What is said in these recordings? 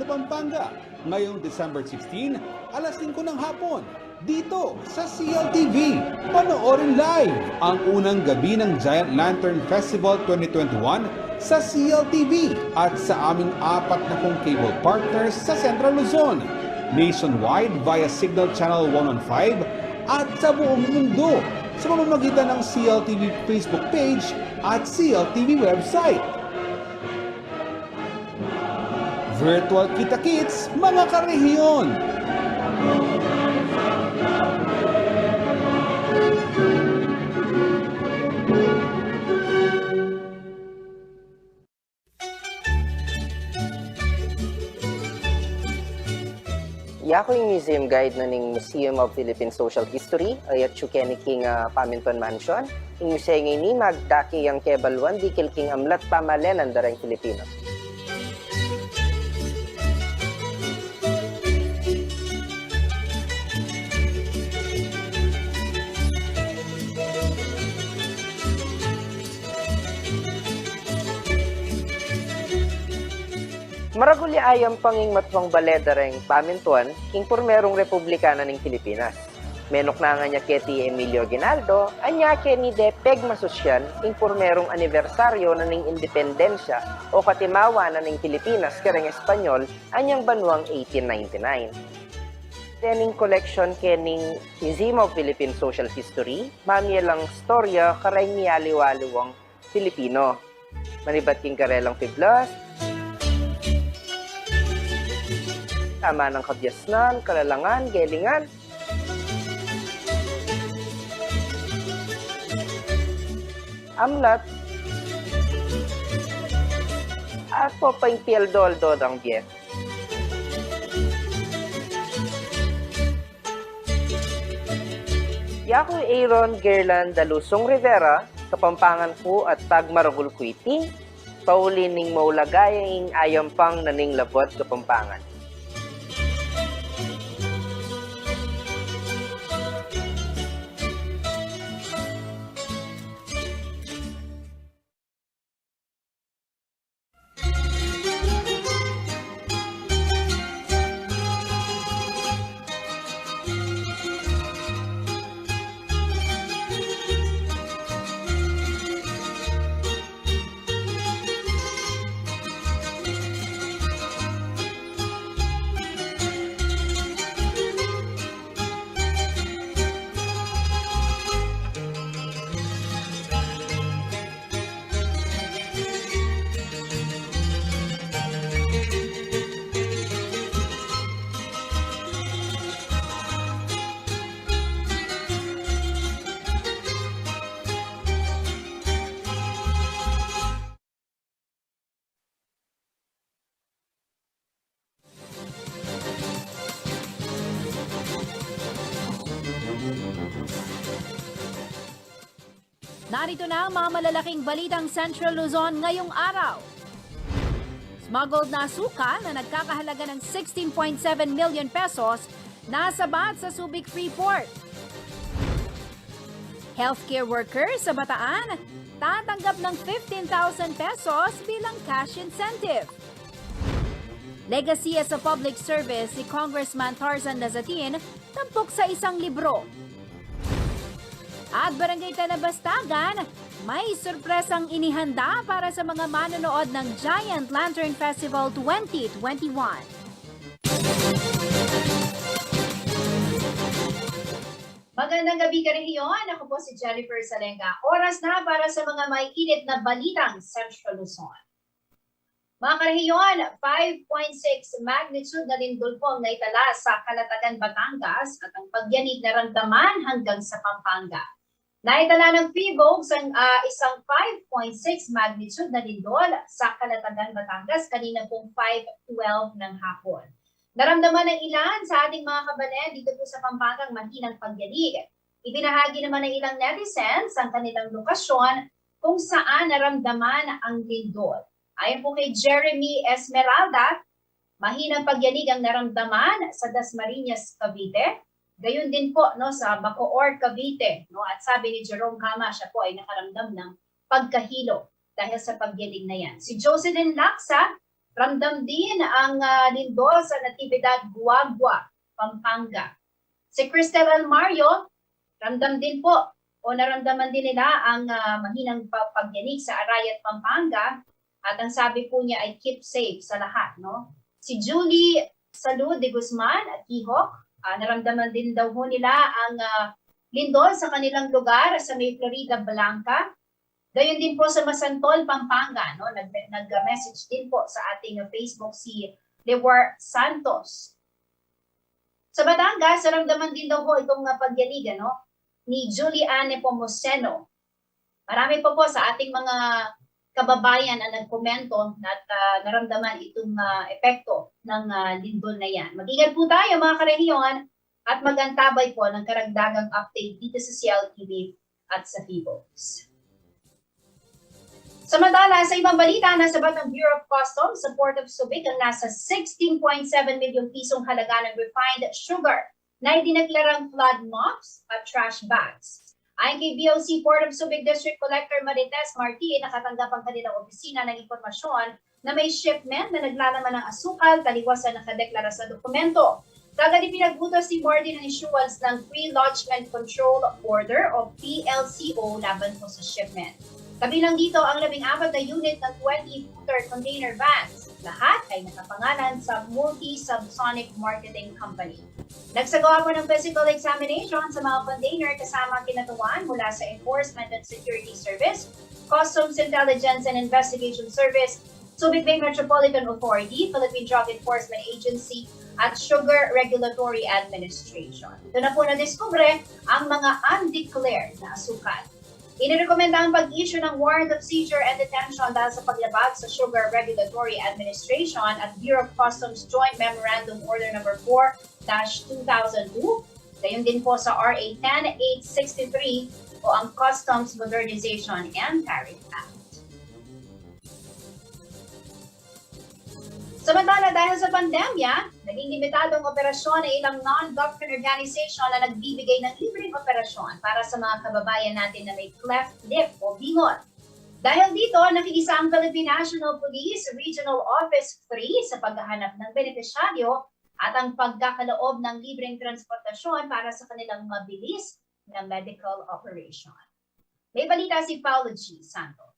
Pampanga, ngayong December 16, alas 5 ng hapon, dito sa CLTV. Panoorin live ang unang gabi ng Giant Lantern Festival 2021 sa CLTV at sa aming 40 cable partners sa Central Luzon, nationwide via Signal Channel 115 at sa buong mundo sa pamamagitan ng CLTV Facebook page at CLTV website. Virtual Kita-Kits, mga karehiyon! Ako yung museum guide na ning Museum of Philippine Social History ay at Chukeni King Paminton Mansion. Yung museo ngayon ni magdaki ang kebalwan dikil king amlat pamalenan darang Pilipino. Maraguli ayang panging matwang baledareng pamintuan, king pormerong republikana ng Pilipinas. Menok na nga niya keti Emilio Aguinaldo, anya ke ni de Pegma Sosyan, king pormerong anibersaryo na ning independensya o katimawa na ng Pilipinas kareng Espanyol, anyang banwang 1899. Dening collection kening Museum of Philippine Social History, mamiyalang storya kareng miyaliwaliwang Pilipino. Manibat king karelang piblas, tama ng kabyasnan, kalalangan, gelingan. Amlat. At po pa yung piel-dol-do ng biye. Yaku Aaron Gerland Dalusong Rivera, Kapampangan po at Tagmaragul Kuiti, paulin ning maulagayang ayampang naning labot Kapampangan. Narito na ang mga malalaking balitang Central Luzon ngayong araw. Smuggled na suka na nagkakahalaga ng 16.7 million pesos nasabat sa Subic Freeport. Healthcare workers sa Bataan tatanggap ng 15,000 pesos bilang cash incentive. Legacy as a public service si Congressman Tarzan Lazatin tampok sa isang libro. At Barangay Tanabastagan, may sorpresang inihanda para sa mga manonood ng Giant Lantern Festival 2021. Magandang gabi karehiyon. Ako po si Jennifer Salenga. Oras na para sa mga may init na balitang Central Luzon. Mga karehiyon, 5.6 magnitude na lindol po ang naitala sa Calatagan, Batangas at ang pagyanig naramdaman hanggang sa Pampanga. Naitala ng PHIVOLCS ang isang 5.6 magnitude na lindol sa Calatagan, Batangas kanina pong 5:12 ng hapon. Naramdaman ng ilan sa ating mga kababayan dito po sa Pampanga ang mahinang pagyanig. Ibinahagi naman ng ilang netizens ang kanilang lokasyon kung saan naramdaman ang lindol. Ayon po kay Jeremy Esmeralda, mahinang pagyanig ang naramdaman sa Dasmariñas, Cavite. Gayun din po sa Bacoor, Cavite. At sabi ni Jerome Cama, siya po ay nakaramdam ng pagkahilo dahil sa pagyanig na yan. Si Jocelyn Laksa, Ramdam din ang lindol sa Natividad, Guagua, Pampanga. Si Cristel Almario, ramdam din po o naramdaman din nila ang mahinang pagyanig sa Arayat, Pampanga. At ang sabi po niya ay keep safe sa lahat. No? Si Julie Salud de Guzman at Kihok, naramdaman din daw ho nila ang lindol sa kanilang lugar sa May Florida Blanca. Gayon din po sa Masantol, Pampanga. No? Nag-message din po sa ating Facebook si Lewar Santos. Sa Batangas, naramdaman din daw po itong pagyanig ni Juliane Pomoseno. Marami po sa ating mga kababayan ang nagkomento at naramdaman itong epekto ng lindol na yan. Mag-ingat po tayo mga karehiyon at magantabay po ng karagdagang update dito sa CLTV at sa Philippines. Samantala, sa ibang balita, nasabat ng Bureau of Customs sa Port of Subic ang nasa 16.7 milyong pisong halaga ng refined sugar na idineklarang flood mops at trash bags. Ayon kay BOC Port of Subic District Collector Marites Marti, nakatanggap ang kanilang opisina ng impormasyon na may shipment na naglalaman ng asukal taliwas sa nakadeklara sa dokumento. Kagad ipinagbutos si Marti ng issuance ng Pre-Lodgement Control Order o PLCO laban po sa shipment. Kabilang dito ang 14 na unit ng 20-footer container vans. Lahat ay nakapangalan sa Multi-Subsonic Marketing Company. Nagsagawa po ng physical examination sa mga container kasama kinatuan mula sa Enforcement and Security Service, Customs Intelligence and Investigation Service, Subic Bay Metropolitan Authority, Philippine Drug Enforcement Agency, at Sugar Regulatory Administration. Ito na po na-discover ang mga undeclared na asukal. Inirekomenda ang pag-issue ng warrant of seizure and detention dahil sa paglabag sa Sugar Regulatory Administration at Bureau of Customs Joint Memorandum Order No. 4-2002. Gayon din po sa RA 10863 o ang Customs Modernization and Tariff Act. Samantala, dahil sa pandemya, naging limitadong operasyon ay ilang non-government organization na nagbibigay ng libreng operasyon para sa mga kababayan natin na may cleft lip o bingot. Dahil dito, nakiisa ang Philippine National Police Regional Office 3 sa paghahanap ng benepisyaryo at ang pagkakaloob ng libreng transportasyon para sa kanilang mabilis na medical operation. May balita si Paulo G. Santos.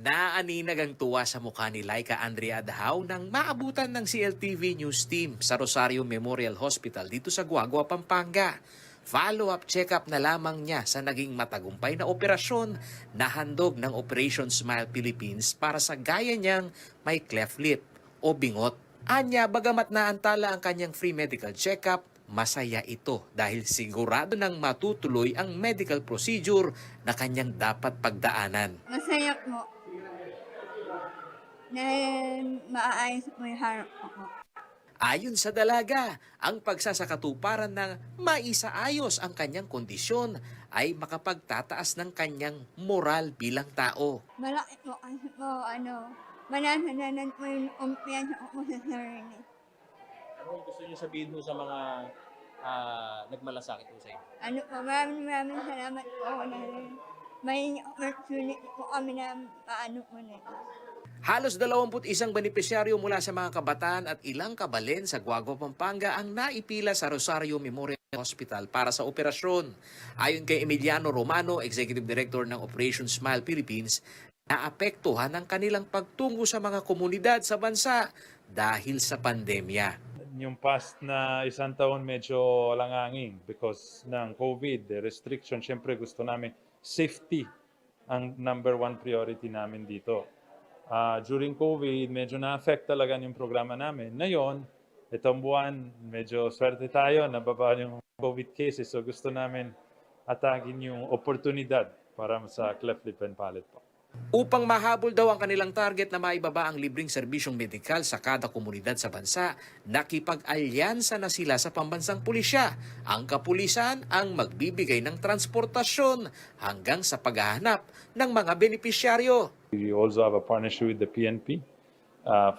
Naaninag ang tuwa sa mukha ni Laika Andrea Adhaw nang maabutan ng CLTV News Team sa Rosario Memorial Hospital dito sa Guagua, Pampanga. Follow-up check-up na lamang niya sa naging matagumpay na operasyon na handog ng Operation Smile Philippines para sa gaya niyang may cleft lip o bingot. Anya, bagamat naantala ang kanyang free medical check-up, masaya ito dahil sigurado nang matutuloy ang medical procedure na kanyang dapat pagdaanan. Masaya po. Dahil maaayos po yung harap ko. Ayon sa dalaga, ang pagsasakatuparan na maisaayos ang kanyang kondisyon ay makapagtataas ng kanyang moral bilang tao. Malaki po kasi po, manananan po yung kumpiyansa ko sa sarili. Ano gusto niyo sabihin mo sa mga nagmalasakit po sa inyo? Maraming salamat po na may opportunity po kami na paano po na ito. Halos 21 benepisyaryo mula sa mga kabataan at ilang kabalen sa Guagua, Pampanga ang naipila sa Rosario Memorial Hospital para sa operasyon. Ayon kay Emiliano Romano, Executive Director ng Operation Smile Philippines, naapektuhan ang kanilang pagtungo sa mga komunidad sa bansa dahil sa pandemya. Yung past na isang taon medyo langanging because ng COVID, the restriction, syempre gusto namin safety ang number one priority namin dito. During COVID, medyo na-affect talaga yung programa namin. Ngayon, itong buwan, medyo swerte tayo, nababa yung COVID cases. So gusto namin atagin yung oportunidad para sa cleft lip and palate po. Upang mahabol daw ang kanilang target na maibaba ang libreng serbisyong medikal sa kada komunidad sa bansa, nakipag-alyansa na sila sa pambansang pulisya. Ang kapulisan ang magbibigay ng transportasyon hanggang sa paghahanap ng mga benepisyaryo. We also have a partnership with the PNP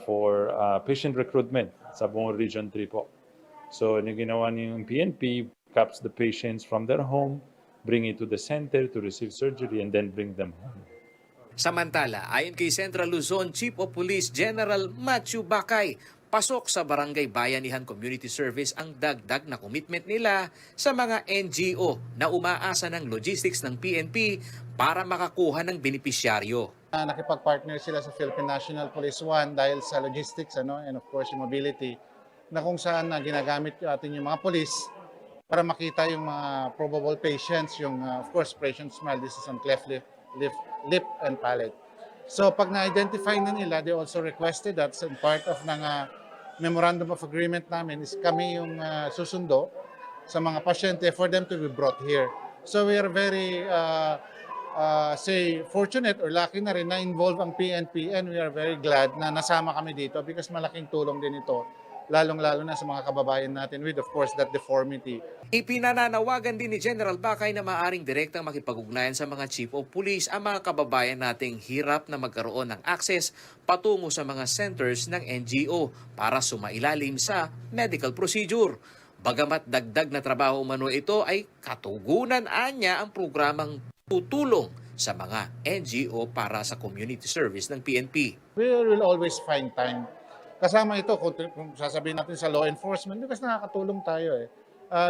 for patient recruitment sa buong Region 3 po. So, yung ginawa ng PNP, pickups the patients from their home, bring it to the center to receive surgery, and then bring them home. Samantala, ayon kay Central Luzon Chief of Police General Matthew Bakay, pasok sa Barangay Bayanihan Community Service ang dagdag na commitment nila sa mga NGO na umaasa ng logistics ng PNP para makakuha ng benepisyaryo. Nakipag-partner sila sa Philippine National Police One dahil sa logistics and of course yung mobility na kung saan ginagamit atin yung mga police para makita yung mga probable patients, yung of course Operation Smile, this is on cleft lip and palate. So pag na-identify na nila, they also requested that as part of ng memorandum of agreement namin is kami yung susundo sa mga pasyente for them to be brought here. So we are very fortunate or lucky na rin na involve ang PNP, and we are very glad na nasama kami dito because malaking tulong din ito, lalong-lalo na sa mga kababayan natin with of course that deformity. Ipinananawagan din ni General Bakay na maaring direktang makipag-ugnayan sa mga Chief of Police ang mga kababayan nating hirap na magkaroon ng access patungo sa mga centers ng NGO para sumailalim sa medical procedure. Bagamat dagdag na trabaho umano ito ay katugunan anya ang programang tutulong sa mga NGO para sa community service ng PNP. We will always find time. Kasama ito, kung sasabihin natin sa law enforcement, because nakakatulong tayo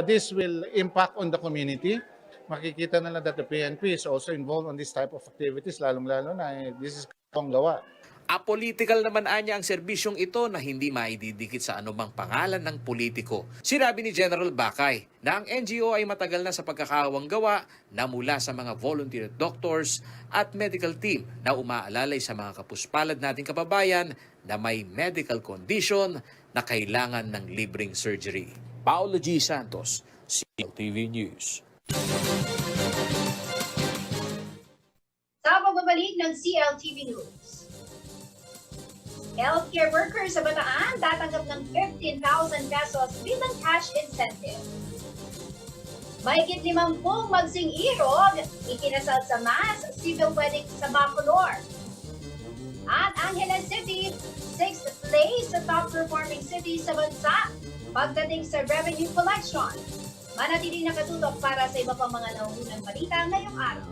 this will impact on the community. Makikita nila that the PNP is also involved on this type of activities, lalong-lalo na this is kong gawa. Apolitical naman anya ang serbisyong ito na hindi maididikit sa anumang pangalan ng politiko. Sinabi ni General Bakay na ang NGO ay matagal na sa pagkakawang gawa na mula sa mga volunteer doctors at medical team na umaalalay sa mga kapuspalad nating kababayan na may medical condition na kailangan ng libreng surgery. Paolo G. Santos, CLTV News. Sa pagbabalik ng CLTV News, healthcare workers sa Bataan tatanggap ng 15,000 pesos bilang cash incentive. Mahigit 50 magsing-irog ikinasal sa mass civil wedding sa Bacolor. At Angeles City, 6th place sa top performing city sa bansa pagdating sa revenue collection. Manatiling nakatutok para sa iba pang mga nauunang balita ngayong araw.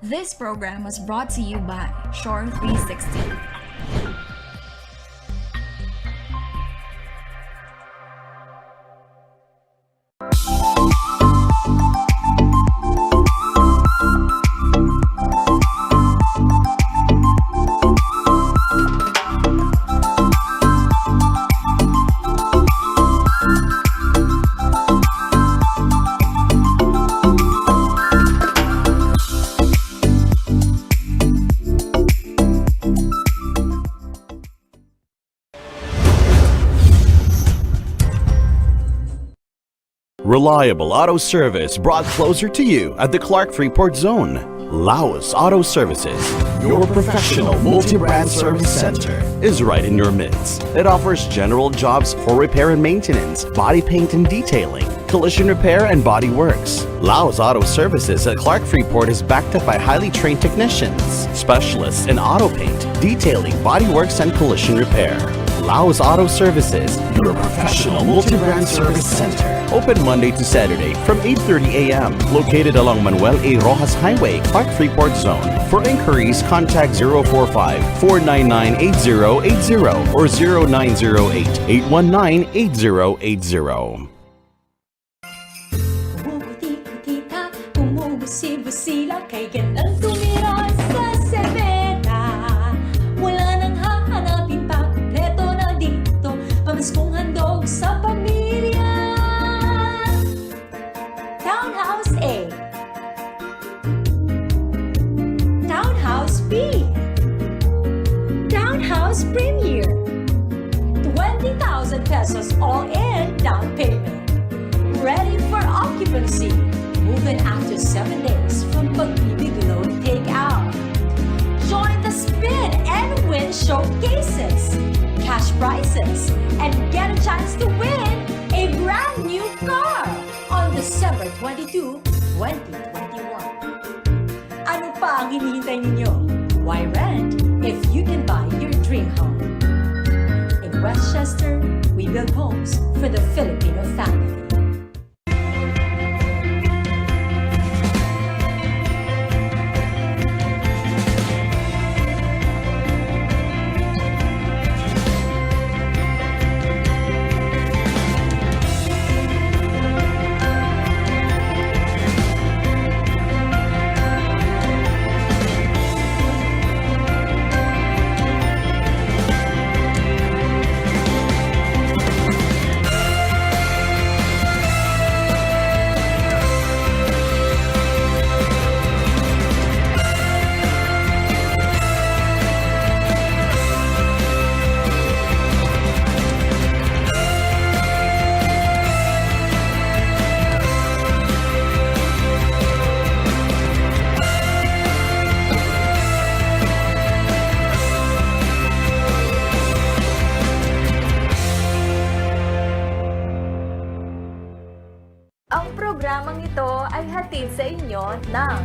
This program was brought to you by Shore 360. Reliable auto service brought closer to you at the Clark Freeport Zone. Laos Auto Services, your professional multi-brand service center, is right in your midst. It offers general jobs for repair and maintenance, body paint and detailing, collision repair and body works. Laos Auto Services at Clark Freeport is backed up by highly trained technicians, specialists in auto paint, detailing, body works and collision repair. Laos Auto Services, your professional multi-brand service center. Open Monday to Saturday from 8:30 a.m. Located along Manuel A. Rojas Highway, Clark Freeport Zone. For inquiries, contact 045-499-8080 or 0908-819-8080. Bumuti-putita, bumubusi-busila, kay gandang tumira sa Cervera. Wala nang hahanapin pa, kompleto na dito, pamaskong handog sa pamilya. Townhouse A, Townhouse B, Townhouse Premier, 20,000 pesos 22-2021. Ano pa ang hinihintay ninyo? Why rent if you can buy your dream home? In Westchester, we build homes for the Filipino family. Ang programang ito ay hatid sa inyo ng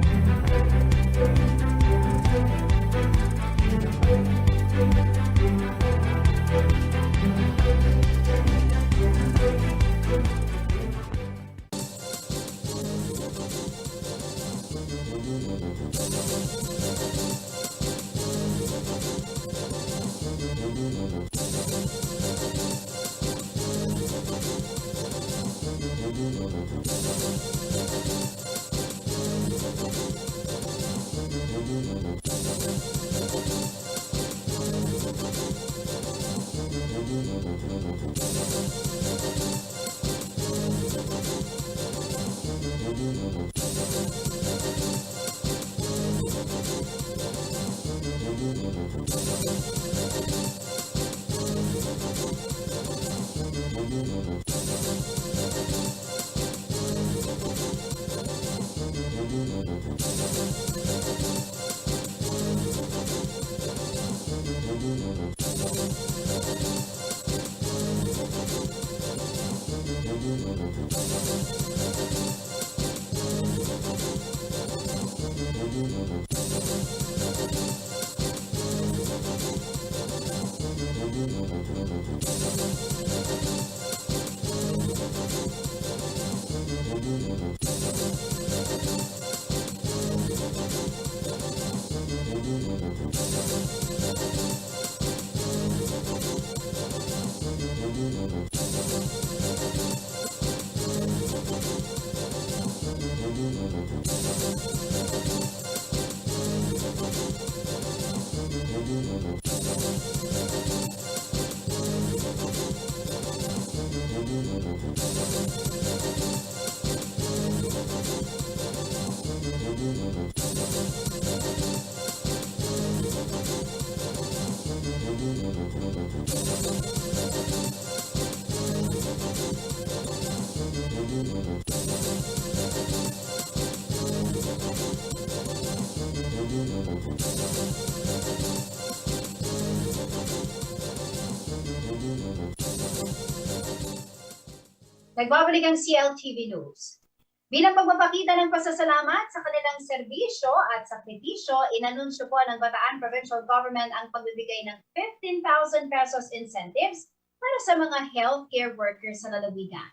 Nagbabalik ang CLTV News. Bilang pagpapakita ng pasasalamat sa kanilang serbisyo at sakripisyo, inanunsyo po ng Bataan Provincial Government ang pagbibigay ng 15,000 pesos incentives para sa mga healthcare workers sa lalawigan.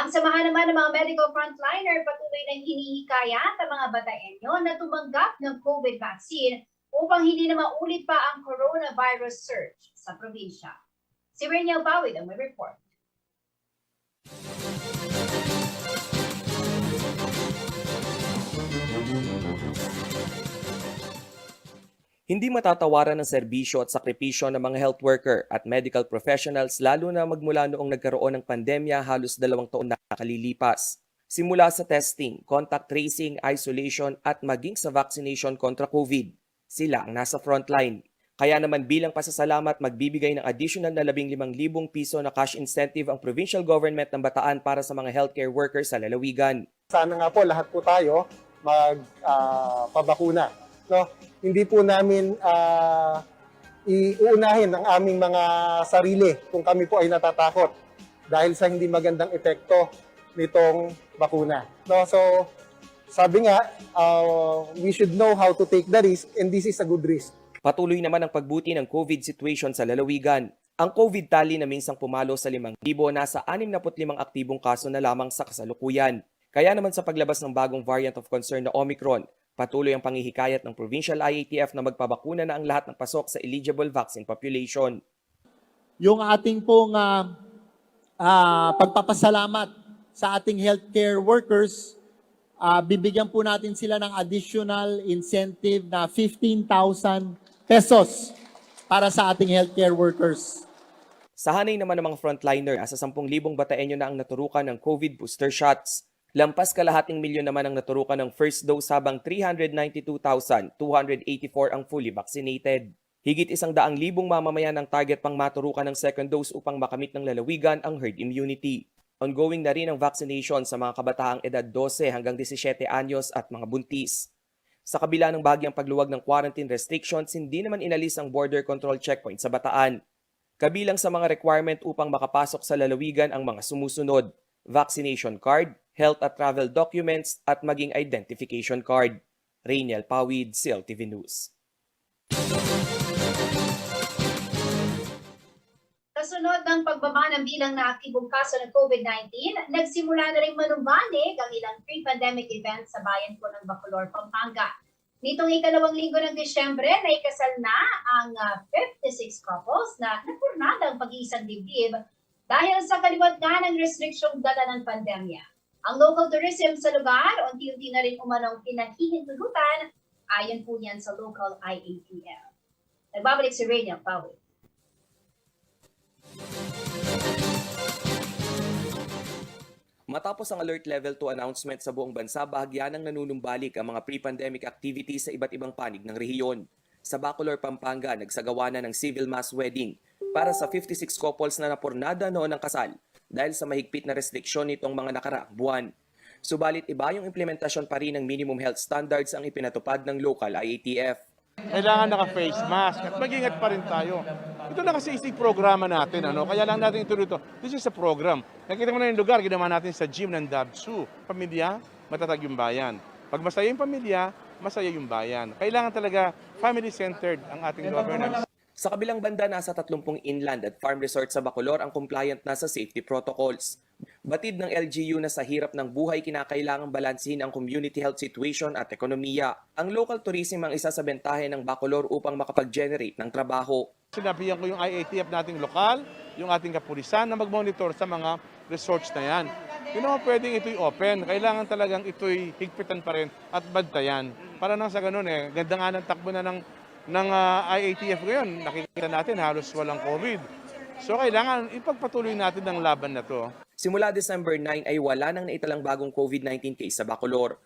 Ang samahan naman ng mga medical frontliner patuloy nang hinihikayat ang mga Bataenyo na tumanggap ng COVID vaccine upang hindi na maulit pa ang coronavirus surge sa probinsya. Si Reniel Bawid ang may report. Hindi matatawaran ng serbisyo at sakripisyo ng mga health worker at medical professionals lalo na magmula noong nagkaroon ng pandemya halos 2 taon na nakalilipas. Simula sa testing, contact tracing, isolation at maging sa vaccination kontra COVID, sila ang nasa frontline. Kaya naman bilang pasasalamat magbibigay ng additional na 15,000 piso na cash incentive ang provincial government ng Bataan para sa mga healthcare workers sa lalawigan. Sana nga po lahat po tayo magpabakuna. No? Hindi po namin iuunahin ang aming mga sarili kung kami po ay natatakot dahil sa hindi magandang epekto nitong bakuna. No? So, sabi nga, we should know how to take the risk and this is a good risk. Patuloy naman ang pagbuti ng COVID situation sa lalawigan. Ang COVID tally na minsang pumalo sa 5,000, nasa 65 aktibong kaso na lamang sa kasalukuyan. Kaya naman sa paglabas ng bagong variant of concern na Omicron, patuloy ang panghihikayat ng Provincial IATF na magpabakuna na ang lahat ng pasok sa eligible vaccine population. Yung ating pong pagpapasalamat sa ating healthcare workers, bibigyan po natin sila ng additional incentive na 15,000 pesos para sa ating healthcare workers. Sa hanay naman ng mga frontliner, asa 10,000 bataenyo na ang naturukan ng COVID booster shots. Lampas kalahating milyon naman ang naturukan ng first dose habang 392,284 ang fully vaccinated. Higit 100,000 mamamayan ang target pang maturukan ng second dose upang makamit ng lalawigan ang herd immunity. Ongoing na rin ang vaccination sa mga kabataang edad 12 hanggang 17 anyos at mga buntis. Sa kabila ng bahagyang pagluwag ng quarantine restrictions, hindi naman inalis ang border control checkpoint sa Bataan. Kabilang sa mga requirement upang makapasok sa lalawigan ang mga sumusunod: vaccination card, health at travel documents, at maging identification card. Rainiel Pawid, CLTV News. Kasunod ng pagbaba ng bilang na aktibong kaso ng COVID-19, nagsimula na rin manumbalik ang ilang pre-pandemic events sa bayan po ng Bacolor, Pampanga. Nitong ikalawang linggo ng Disyembre, naikasal na ang 56 couples na napurnada ang pag-iisang dibdib dahil sa kaliwat nga ng restriksyong dala ng pandemya. Ang local tourism sa lugar, unti-unti na rin umanong pinahihintulutan, ayon po yan sa local IATF. Nagbabalik si Rainiel Pawid. Matapos ang Alert Level 2 announcement sa buong bansa, bahagya nang nanunumbalik ang mga pre-pandemic activities sa iba't ibang panig ng rehiyon. Sa Bacolor, Pampanga, nagsagawa na ng civil mass wedding para sa 56 couples na napurnada noon ng kasal dahil sa mahigpit na restriksyon nitong mga nakaraang buwan. Subalit iba yung implementasyon pa rin ng minimum health standards ang ipinatupad ng local IATF. Kailangan naka-face mask at mag-ingat pa rin tayo. Ito na kasi isang programa natin, kaya lang natin ito dito. This is a program. Nakita mo na yung lugar, ginawa natin sa gym ng Dabsu. Pamilya, matatag yung bayan. Pag masaya yung pamilya, masaya yung bayan. Kailangan talaga family-centered ang ating governance. Sa kabilang banda, nasa 30 inland at farm resort sa Bacolor ang compliant na sa safety protocols. Batid ng LGU na sa hirap ng buhay, kinakailangang balansin ang community health situation at ekonomiya. Ang local tourism ang isa sa bentahe ng Bacolor upang makapag-generate ng trabaho. Sinabihan ko yung IATF nating lokal, yung ating kapulisan na mag-monitor sa mga resorts na yan. Hindi naman pwedeng ito'y open. Kailangan talagang ito'y higpitan pa rin at bantayan. Para nang sa ganun ganda nga ng takbo na ng IATF ngayon. Nakikita natin halos walang COVID. So kailangan ipagpatuloy natin ang laban na to. Simula December 9 ay wala nang naitalang bagong COVID-19 case sa Bacolor.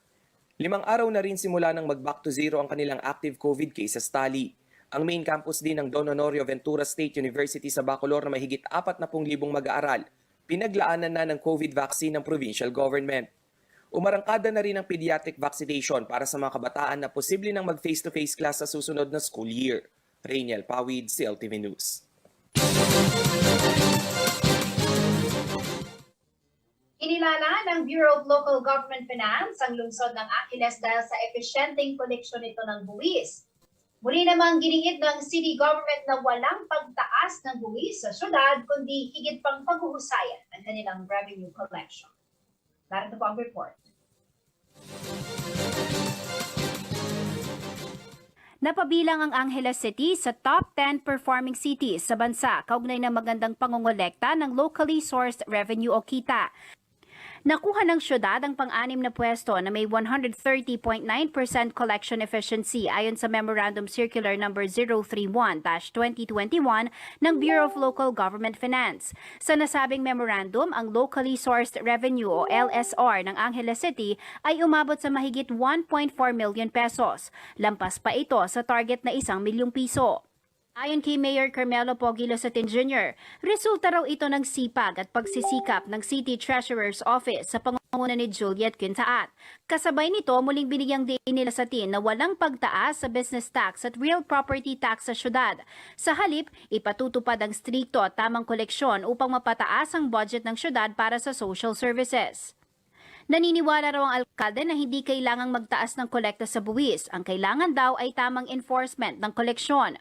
5 araw na rin simula nang mag-back to zero ang kanilang active COVID cases tally. Ang main campus din ng Don Honorio Ventura State University sa Bacolor na mahigit 40,000 mag-aaral, pinaglaanan na ng COVID vaccine ng provincial government. Umarangkada na rin ang pediatric vaccination para sa mga kabataan na posible nang mag-face-to-face class sa susunod na school year. Rainiel Pawid, CLTV News. Inilala ng Bureau of Local Government Finance ang lungsod ng Angeles dahil sa epesyenteng koleksyon nito ng buwis. Muli namang giniit ng city government na walang pagtaas ng buwis sa syudad kundi higit pang paghuhusayan ng kanilang revenue collection. Narito po ang report. Napabilang ang Angeles City sa top 10 performing cities sa bansa kaugnay ng magandang pangongolekta ng locally sourced revenue o kita. Nakuha ng syudad ang pang-anim na pwesto na may 130.9% collection efficiency ayon sa Memorandum Circular No. 031-2021 ng Bureau of Local Government Finance. Sa nasabing memorandum, ang locally sourced revenue o LSR ng Angeles City ay umabot sa mahigit 1.4 million pesos. Lampas pa ito sa target na 1 milyong piso. Ayon kay Mayor Carmelo Pogi Losatin Jr., resulta raw ito ng sipag at pagsisikap ng City Treasurer's Office sa pangunguna ni Juliet Quintaat. Kasabay nito, muling binigyang diin ni Losatin na walang pagtaas sa business tax at real property tax sa syudad. Sa halip, ipatutupad ang strikto at tamang koleksyon upang mapataas ang budget ng syudad para sa social services. Naniniwala raw ang alkalde na hindi kailangang magtaas ng kolekta sa buwis. Ang kailangan daw ay tamang enforcement ng koleksyon.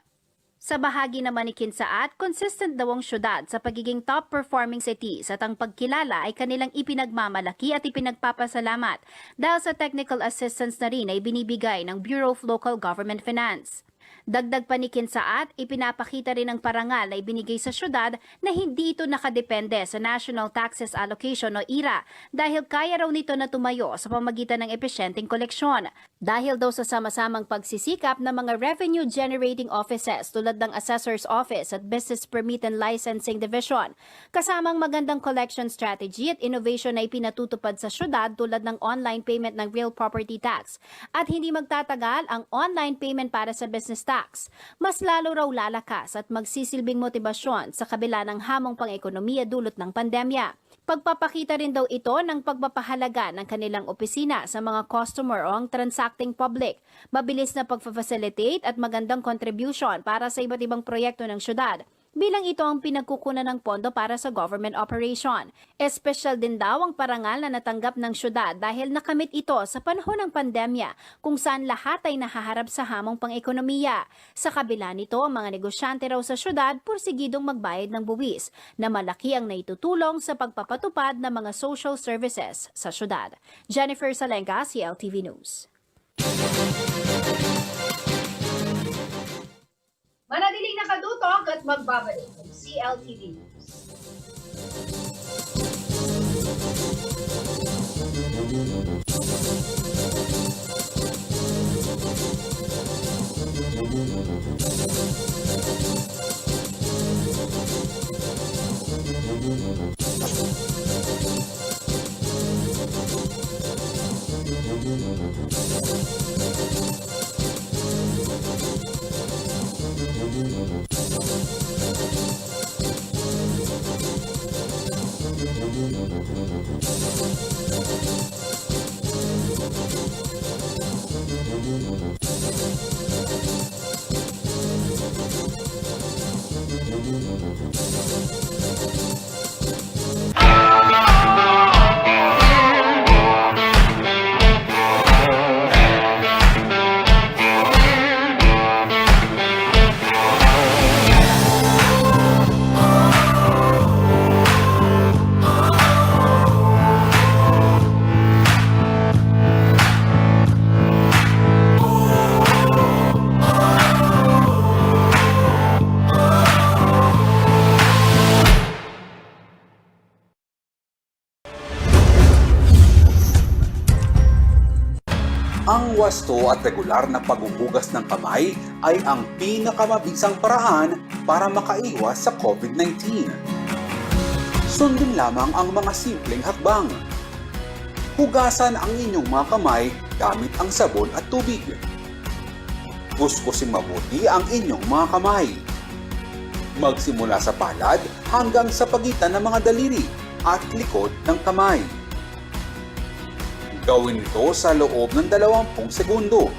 Sa bahagi naman ni Kinsaat, consistent daw ang syudad sa pagiging top-performing cities at ang pagkilala ay kanilang ipinagmamalaki at ipinagpapasalamat dahil sa technical assistance na rin ay binibigay ng Bureau of Local Government Finance. Dagdag pa ni Kinsaat, ipinapakita rin ang parangal na ibinigay sa syudad na hindi ito nakadepende sa National Taxes Allocation o IRA dahil kaya raw nito na tumayo sa pamagitan ng epesyenteng koleksyon. Dahil daw sa sama-samang pagsisikap ng mga revenue-generating offices tulad ng Assessor's Office at Business Permit and Licensing Division, kasamang magandang collection strategy at innovation na ipinatutupad sa syudad tulad ng online payment ng real property tax at hindi magtatagal ang online payment para sa business tax, mas lalo raw lalakas at magsisilbing motibasyon sa kabila ng hamong pang-ekonomiya dulot ng pandemya. Pagpapakita rin daw ito ng pagpapahalaga ng kanilang opisina sa mga customer o ang transacting public, mabilis na pagfa-facilitate at magandang contribution para sa iba't ibang proyekto ng syudad. Bilang ito ang pinagkukunan ng pondo para sa government operation. Espesyal din daw ang parangal na natanggap ng syudad dahil nakamit ito sa panahon ng pandemya kung saan lahat ay nahaharap sa hamong pang-ekonomiya. Sa kabila nito, ang mga negosyante raw sa syudad pursigidong magbayad ng buwis na malaki ang naitutulong sa pagpapatupad ng mga social services sa syudad. Jennifer Salenga, CLTV News. Manatiling nakatutok at magbabalik ng CLTV News. Ang wasto at regular na paghuhugas ng kamay ay ang pinakamabisang paraan para makaiwas sa COVID-19. Sundin lamang ang mga simpleng hakbang. Hugasan ang inyong mga kamay gamit ang sabon at tubig. Kuskusin mabuti ang inyong mga kamay. Magsimula sa palad hanggang sa pagitan ng mga daliri at likod ng kamay. Gawin ito sa loob ng 20 segundo.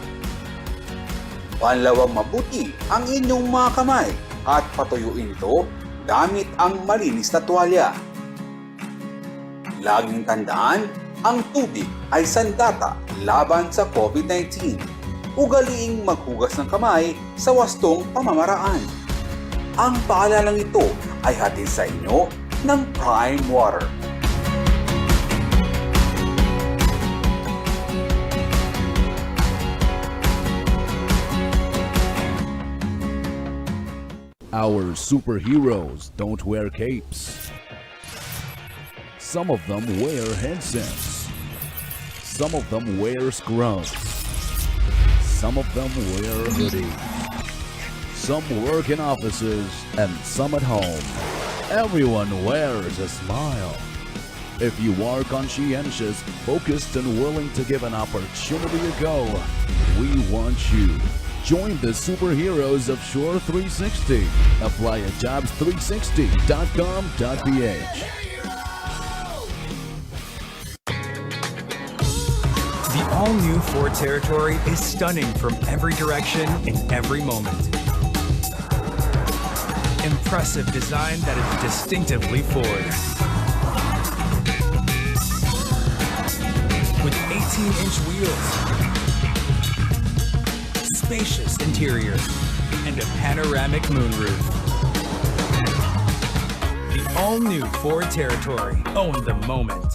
Panlawang mabuti ang inyong mga kamay at patuyuin ito gamit ang malinis na tuwalya. Laging tandaan, ang tubig ay sandata laban sa COVID-19. Ugaliing maghugas ng kamay sa wastong pamamaraan. Ang paalalang ito ay hatid sa inyo ng Prime Water. Our superheroes don't wear capes. Some of them wear headsets. Some of them wear scrubs. Some of them wear hoodies. Some work in offices and some at home. Everyone wears a smile. If you are conscientious, focused, and willing to give an opportunity a go, we want you. Join the superheroes of Shore 360. Apply at jobs360.com.ph. The all-new Ford Territory is stunning from every direction in every moment. Impressive design that is distinctively Ford. 18-inch wheels, spacious interior, and a panoramic moonroof. The all-new Ford Territory. Own the moment.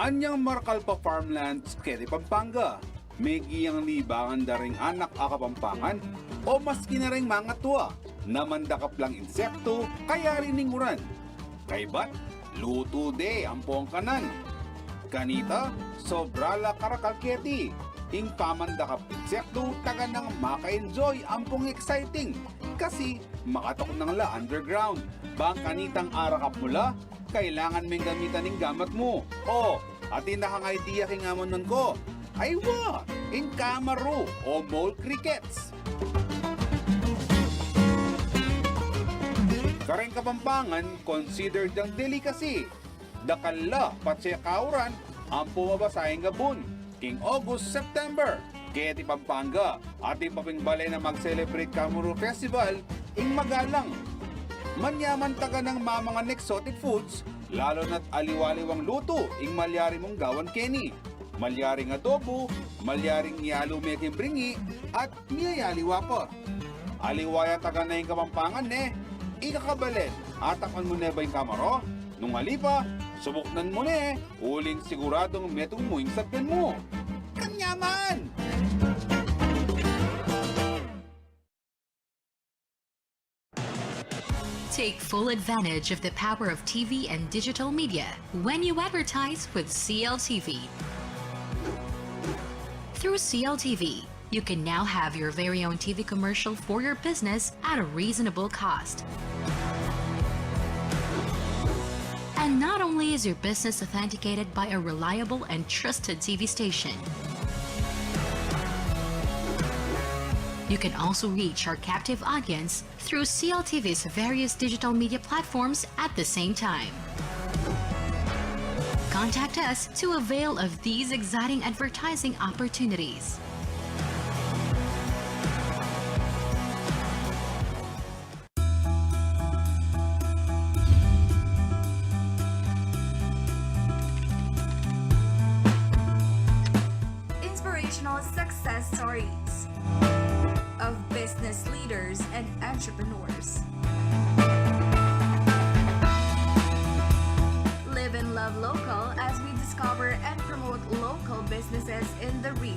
Anyang Marcalpa Farmlands, Quezon, Pampanga. May giyang libangan da ring anak a Kapampangan o maski na ring mga tuwa na mandakap lang insekto kaya rininguran. Kay bat, luto de ang kanan. Kanita, sobrala karakalketi. Ing pamandakap insekto taga nang maka-enjoy ampong exciting kasi makatok nang la underground. Bang kanitang arakap mula, kailangan mong gamitan ng gamat mo. O, atin na kang idea kingamon nun ko. Ay wa, in kamaro o mole crickets. Kareng Kapampangan, considered ang delicacy. Dakala, patse kauran, ang pumabasahing gabon. King August, September. Keti Pampanga, ating papingbalay na mag-celebrate Kamuro Festival, ing magalang. Manyaman taga ng mga exotic foods, lalo na't aliwaliwang luto, ing malyari mong gawan Kenny. Malyaring adobo, malyaring yalo meking bringi, at miyayaliwa pa. Aliwaya taga na yung Kapampangan ikakabalen, atakan mo na ba yung kamaro? Nung halipa, subuknan mo uling siguradong metong mo yung sakyan mo. Kanyaman! Take full advantage of the power of TV and digital media when you advertise with CLTV. Through CLTV, you can now have your very own TV commercial for your business at a reasonable cost. And not only is your business authenticated by a reliable and trusted TV station, you can also reach our captive audience through CLTV's various digital media platforms at the same time. Contact us to avail of these exciting advertising opportunities. Inspirational success stories of business leaders and entrepreneurs.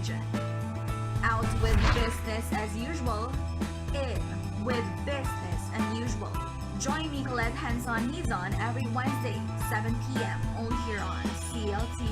region. Out with business as usual, in with business unusual. Join me, Colette Hanson Nizon, every Wednesday, 7 p.m. only here on CLTV.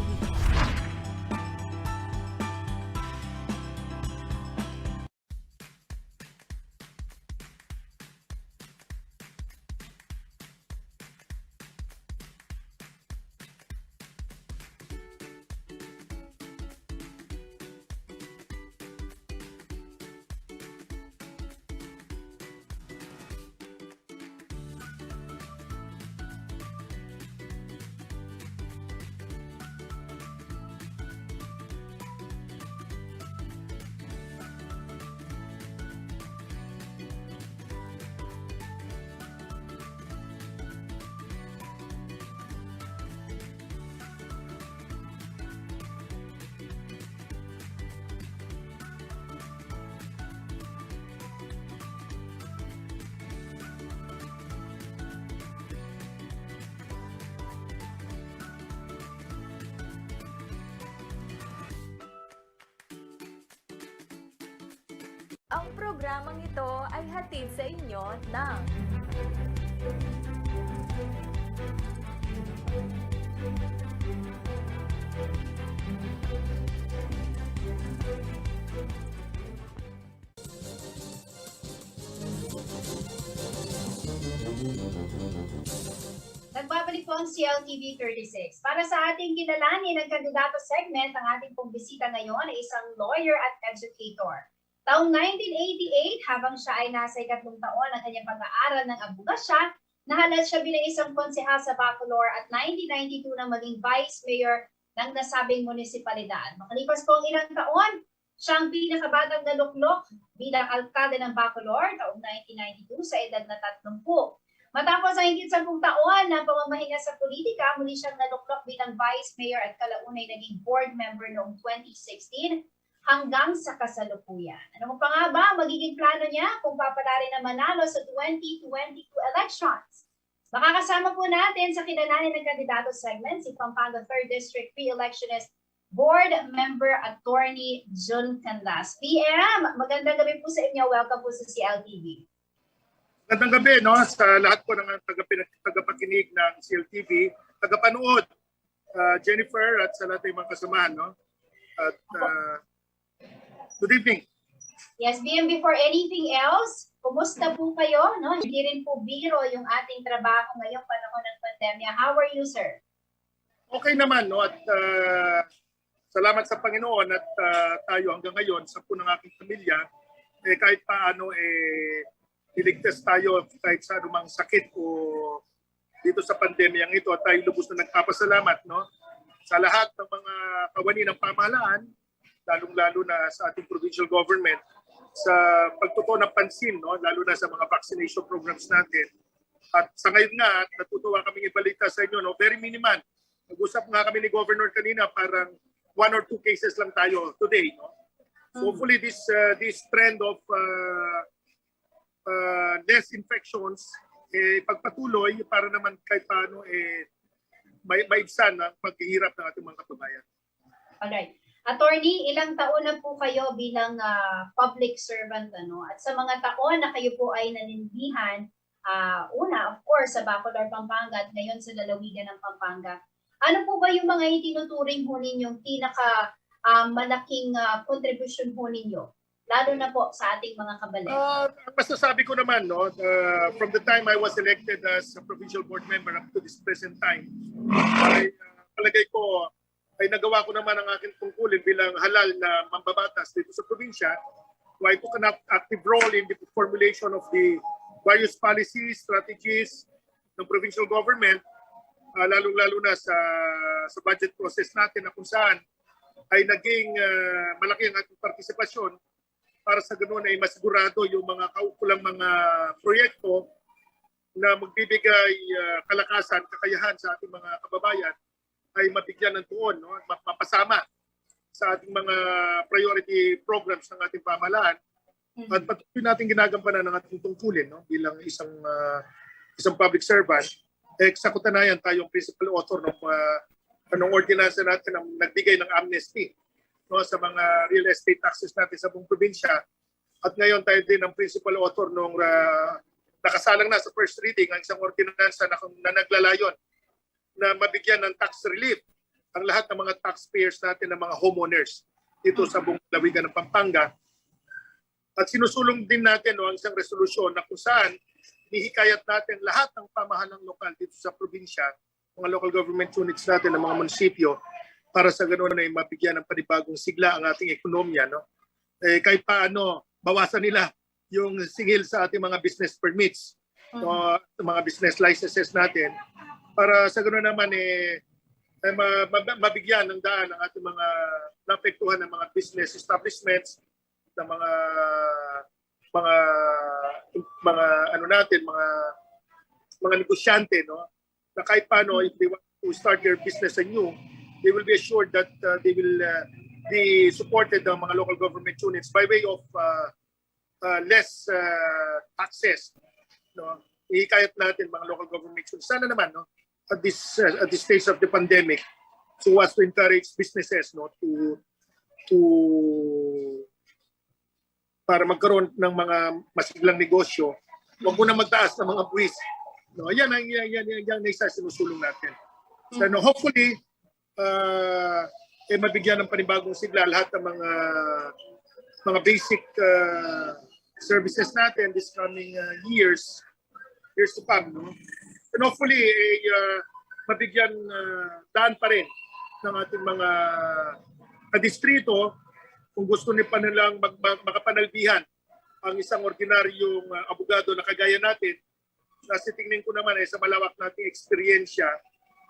Ang programang ito ay hatid sa inyo ng Nagbabalik po ang CLTV 36. Para sa ating kilalanin ng kandidato segment, ang ating pong bisita ngayon ay isang lawyer at educator. Taong 1988, habang siya ay nasa 3 taon ng kanyang pag-aaral ng abogasya, nahalal siya bilang isang konsehal sa Bacolor at 1992 na maging vice mayor ng nasabing munisipalidad. Makalipas po ang ilang taon, siya ang pinakabatang naluklok bilang alkalde ng Bacolor taong 1992 sa edad na 30. Matapos ang higit 10 taon na pamamahinga sa politika, muli siyang naluklok bilang vice mayor at kalaunay naging board member noong 2016 hanggang sa kasalukuyan. Ano pa nga ba magiging plano niya kung papalari na manalo sa 2022 elections? Makakasama po natin sa kilalanin ng kandidato segment si Pampanga 3rd District Pre-Electionist Board Member Attorney Jun Canlas. PM, magandang gabi po sa inyo. Welcome po sa CLTV. Magandang gabi no, sa lahat po ng tagapakinig ng CLTV, tagapanood, Jennifer at sa lahat ng mga kasamahan. No? At good evening. Yes, BM, before anything else, kumusta po kayo? No? Hindi rin po biro yung ating trabaho ngayong panahon ng pandemya. How are you, sir? Okay naman, no? At salamat sa Panginoon at tayo hanggang ngayon sa po ng aking pamilya, kahit paano iligtas tayo kahit sa anumang sakit o dito sa pandemyang ito. At tayo lubos na nagpapasalamat no? Sa lahat ng mga kawani ng pamahalaan, lalong-lalo na sa ating provincial government, sa pagtutuo ng pansin, no? Lalo na sa mga vaccination programs natin. At sa ngayon nga, natutuwa kaming ibalita sa inyo, no? Very minimal. Nag-usap nga kami ni Governor kanina, parang 1 or 2 cases lang tayo today. No? So hopefully this trend of less infections pagpatuloy para naman kahit paano maibsan ang paghihirap ng ating mga kababayan. Alright. Attorney, ilang taon na po kayo bilang public servant, ano? At sa mga taon na kayo po ay nanindihan, una, of course, sa Bacolor, Pampanga at ngayon sa lalawigan ng Pampanga, ano po ba yung mga itinuturing ho ninyong pinaka malaking contribution ho ninyo? Lalo na po sa ating mga kabalet. Basta sabi ko naman, no, from the time I was elected as a provincial board member up to this present time, ay palagay ko ay nagawa ko naman ang aking tungkulin bilang halal na mambabatas dito sa probinsya. So I took an active role in the formulation of the various policies, strategies ng provincial government, lalong-lalo na sa budget process natin na kung saan ay naging malaki ang ating partisipasyon para sa ganoon ay masigurado yung mga kaukulang mga proyekto na magbibigay kalakasan, kakayahan sa ating mga kababayan ay mabigyan ng tuon, no? Mapasama sa ating mga priority programs ng ating pamahalaan. At patuloy natin ginagampanan ng ating tungkulin, no? Bilang isang public servant. Sa katunayan tayong principal author ng ordinansa natin na nagbigay ng amnesty no, sa mga real estate taxes natin sa buong probinsya. At ngayon tayo din ang principal author nung nakasalang na sa first reading ang isang ordinansa na naglalayon na mabigyan ng tax relief ang lahat ng mga taxpayers natin ng mga homeowners dito sa buong lalawigan ng Pampanga. At sinusulong din natin ang isang resolusyon na kung saan nihikayat natin lahat ng pamahalang lokal dito sa probinsya, mga local government units natin ng mga munisipyo, para sa ganoon ay mabigyan ng panibagong sigla ang ating ekonomiya. No? Kahit paano, bawasan nila yung singil sa ating mga business permits, no? Mga business licenses natin, para sa ganoon naman mabigyan ng daan ang ating mga naapektuhan ng mga business establishments, ng mga negosyante, no, na kahit paano if they want to start their business anew, they will be assured that they will be supported ng mga local government units by way of less taxes, no. Ihikayat natin mga local government units sana naman, no, at this stage of the pandemic, so as to encourage businesses, no, para magkaroon ng mga masiglang negosyo, huwag muna magtaas ng mga buwis. No, yan ang isa sinusulong natin. So, no, hopefully, mabigyan ng panibagong sigla lahat ng mga basic services natin this coming years to come. No? And hopefully, mabigyan daan pa rin ng ating mga distrito kung gusto nilang makapanalbihan ang isang ordinaryong abogado na kagaya natin. Kasi tingnan ko naman sa malawak nating eksperyensya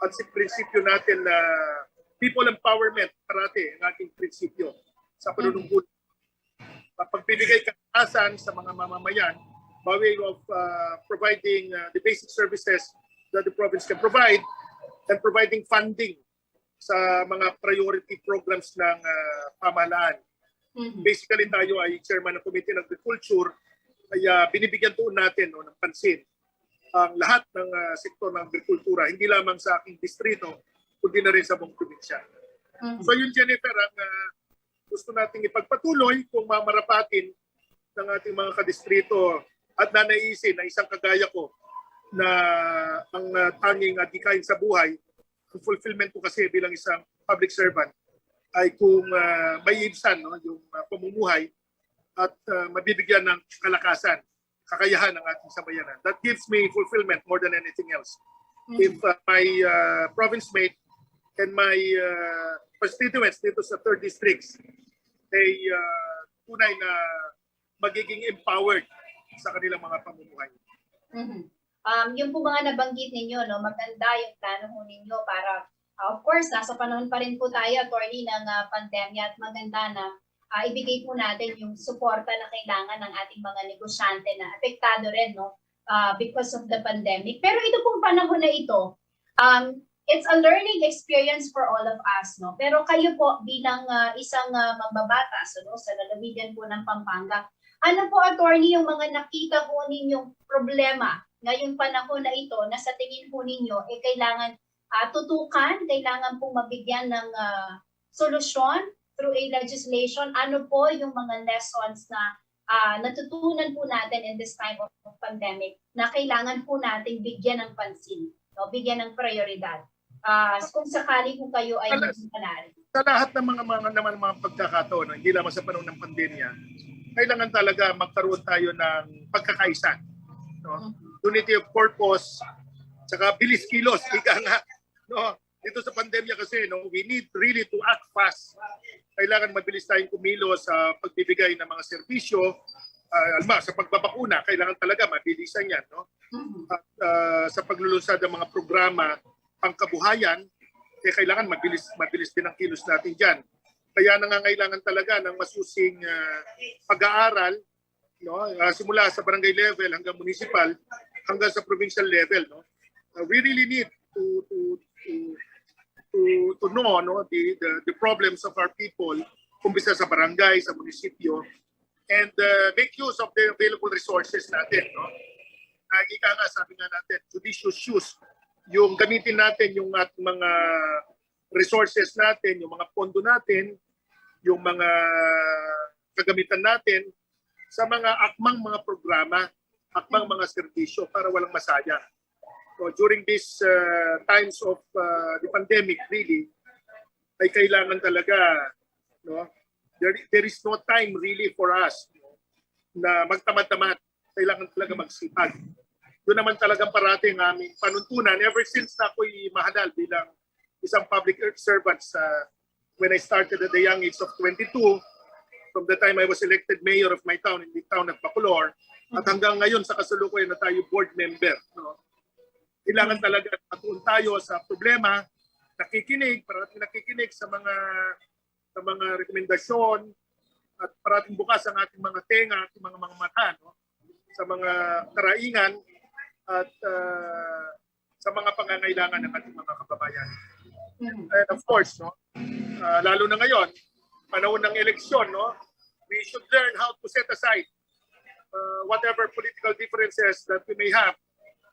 at sa prinsipyo natin na people empowerment, parati ang ating prinsipyo sa panunungkulan. Pagbibigay kalakasan sa mga mamamayan by way of providing the basic services that the province can provide and providing funding sa mga priority programs ng pamahalaan. Basically tayo ay chairman ng Committee ng Agriculture, kaya binibigyan tuon natin ng pansin ang lahat ng sektor ng agrikultura, hindi lamang sa aking distrito, kundi na rin sa buong probinsya. So yun, Jennifer, ang gusto nating ipagpatuloy kung mamarapatin ng ating mga kadistrito at nanaisin na isang kagaya ko na ang tanging adhikain sa buhay, ang fulfillment ko kasi bilang isang public servant ay kung may ibsan, no, yung pamumuhay at mabibigyan ng kalakasan, kakayahan ng ating sambayanan. That gives me fulfillment more than anything else. If my province mate and my constituents dito sa 3rd districts ay tunay na magiging empowered sa kanilang mga pamumuhay. Yung po mga nabanggit ninyo, no, maganda yung plano ho ninyo para, of course, nasa panahon pa rin po tayo, attorney, ng pandemya at maganda na ibigay po natin yung suporta na kailangan ng ating mga negosyante na apektado rin, no, because of the pandemic. Pero ito pong panahon na ito, it's a learning experience for all of us, no? Pero kayo po bilang isang mambabatas, no, sa lalawigan po ng Pampanga, ano po, attorney, yung mga nakita po ninyong problema ngayong panahon na ito na sa tingin po ninyo kailangan tutukan, kailangan po mabigyan ng solusyon through a legislation? Ano po yung mga lessons na natutunan po natin in this time of pandemic na kailangan po natin bigyan ng pansin, no? Bigyan ng prioridad? Kung sakali po kayo ay magpanari. Sa lahat ng mga pagkakataon, hindi lamang sa panahon ng pandemya, kailangan talaga magkaroon tayo ng pagkakaisa. No? Unity of purpose, saka bilis kilos, ika nga. No? Dito sa pandemya kasi, no, we need really to act fast. Kailangan mabilis tayong kumilos sa pagbibigay ng mga serbisyo. Sa pagbabakuna, kailangan talaga mabilisan yan. No? At sa paglulunsad ng mga programa pangkabuhayan, kailangan mabilis din ang kilos natin dyan. Kaya nangangailangan talaga ng masusing pag-aaral, no? Simula sa barangay level hanggang municipal, hanggang sa provincial level. No? We really need to know, no, the problems of our people, kumpisa sa barangay, sa munisipyo, and make use of the available resources natin. No? Ika nga, sabi nga natin, judicious use. Yung gamitin natin yung at mga resources natin, yung mga pondo natin, yung mga kagamitan natin sa mga akmang mga programa, akmang mga serbisyo para walang masayang. So during these times of the pandemic, really, ay kailangan talaga, no? There is no time really for us na magtamad-tamad. Kailangan talaga magsipag. Doon naman talagang parating aming panuntunan ever since na ako'y mahadal bilang isang public servant when I started at the young age of 22, from the time I was elected mayor of my town in the town of Bacolor, at hanggang ngayon sa kasalukuyan na tayo board member. No? Kailangan talaga matuon tayo sa problema, parating nakikinig sa mga rekomendasyon, at parating bukas ang ating mga tenga at mga mata, no? Sa mga karaingan at sa mga pangangailangan ng ating mga kababayan. And of course, no, lalo na ngayon, panahon ng eleksyon, no, we should learn how to set aside whatever political differences that we may have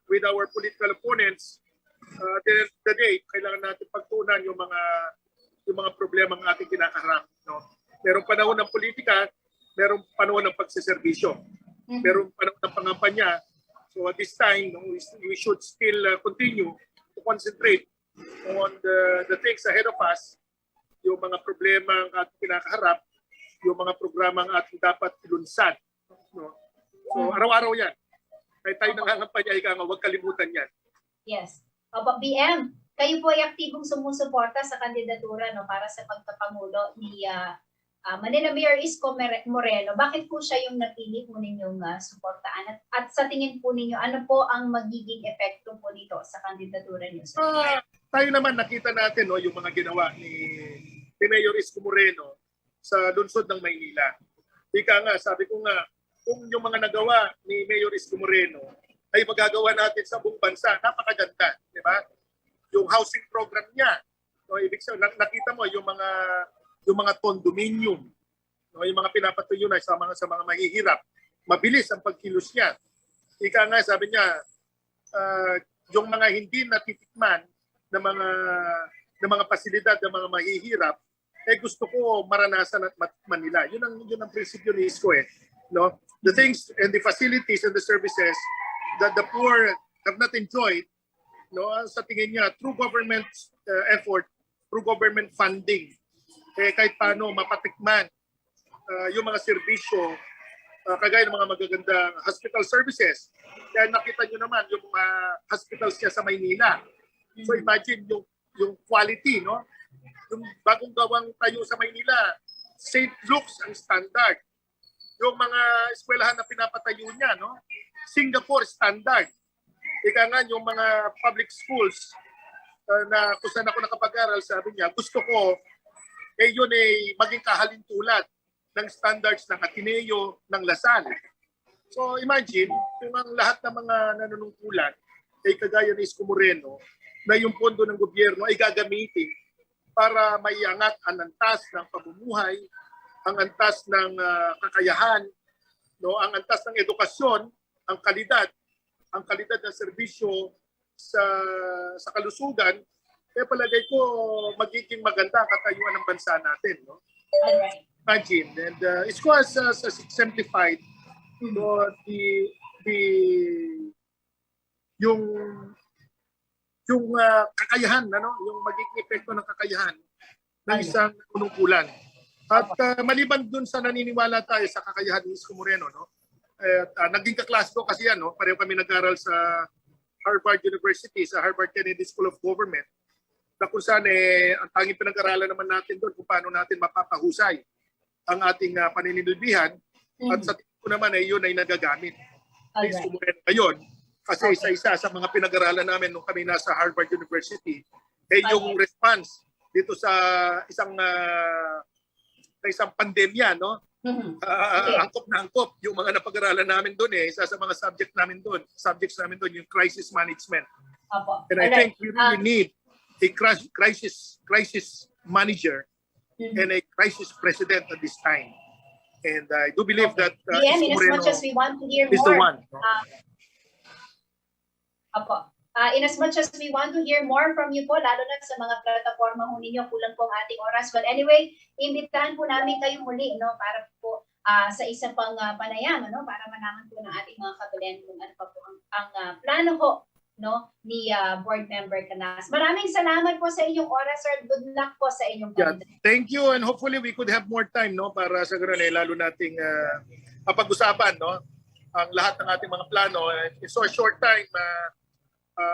with our political opponents. At the end of the day, kailangan natin pagtuunan yung mga problema ng ating kinakaharap. No? Merong panahon ng politika, merong panahon ng pagsiservisyo, merong panahon ng pangampanya. So at this time, no, we should still continue to concentrate on the things ahead of us, yung mga problema ang ating kinakaharap, yung mga programa ang ating dapat ilunsad. No? So araw-araw yan. Kahit tayo nangangampanya, huwag kalimutan yan. Yes. Opo, BM, kayo po ay aktibong sumusuporta sa kandidatura, no, para sa pagkapangulo ni Manila Mayor Isko Moreno. Bakit po siya yung napili po ninyong suportaan? At sa tingin po ninyo, ano po ang magiging epekto po nito sa kandidatura niyo? Tayo naman nakita natin, no, yung mga ginawa ni Mayor Isko Moreno sa lungsod ng Maynila. Ika nga, sabi ko nga, kung yung mga nagawa ni Mayor Isko Moreno ay magagawa natin sa buong bansa, napakaganda, di ba? Yung housing program niya, no, ibig sabihin, nakita mo yung mga condominium, no, yung mga pinapatuyo na sa mga mahihirap, mabilis ang pagkilos niya. Ika nga, sabi niya, yung mga hindi natitikman na mga pasilidad ng mga mahihirap, gusto ko maranasan at matikman nila. Yun ang prinsipyo ni Isko, no? The things and the facilities and the services that the poor have not enjoyed, no, sa tingin niya, through government effort, through government funding, kahit paano mapatikman yung mga serbisyo, kagaya ng mga magagandang hospital services. Kaya nakita nyo naman yung mga hospitals niya sa Maynila. So imagine yung quality, no? Yung bagong gawang tayo sa Maynila, St. Luke's ang standard. Yung mga eskwelahan na pinapatayo niya, no? Singapore standard. Ika nga yung mga public schools na kung saan ako nakapag-aral, sabi niya, gusto ko yun maging kahalintulad ng standards ng Ateneo, ng Lasal. So imagine kung ang lahat ng mga nanunungkulan kagaya ni Isko Moreno na yung pondo ng gobyerno ay gagamitin para maiangat ang antas ng pamumuhay, ang antas ng kakayahan, no, ang antas ng edukasyon, ang kalidad ng serbisyo sa kalusugan, palagay ko magiging maganda ang katayuan ng bansa natin, no? Alright. Imagine, and Isko has exemplified, no, yung kakayahan, ano, yung magiging epekto ng kakayahan ng isang panungkulan. At maliban dun sa naniniwala tayo sa kakayahan ni Isko Moreno, no? Naging kaklase ko kasi yan, no? Pareho kami nag-aral sa Harvard University, sa Harvard Kennedy School of Government, na kung saan ang tanging pinag-aralan naman natin doon kung paano natin mapapahusay ang ating paninilbihan. At sa tingin ko naman yun ay nagagamit. Ni Isko Moreno ngayon, kasi isa-isa sa mga pinag-aralan namin nung kami nasa Harvard University, yung response dito sa isang pandemya, no? Angkop na angkop yung mga napag-aralan namin doon isa sa mga subjects namin doon yung crisis management. And I think we really need a crisis manager and a crisis president at this time. And I do believe that in as much as we want to hear is more, the one. Apo. In as much as we want to hear more from you po, lalo na sa mga plataforma ho ninyo, kulang po ang ating oras. But anyway, imbitahan po namin kayo muli, no, para po sa isa pang panayam, no, para malaman po ng ating mga katulian kung ano pa po ang plano ho, no, ni board member Canas. Maraming salamat po sa inyong oras, sir. Good luck po sa inyong candidacy. Thank you, and hopefully we could have more time, no, para sa ganoon lalo nating mapag-usapan, no, ang lahat ng ating mga plano. In so short time,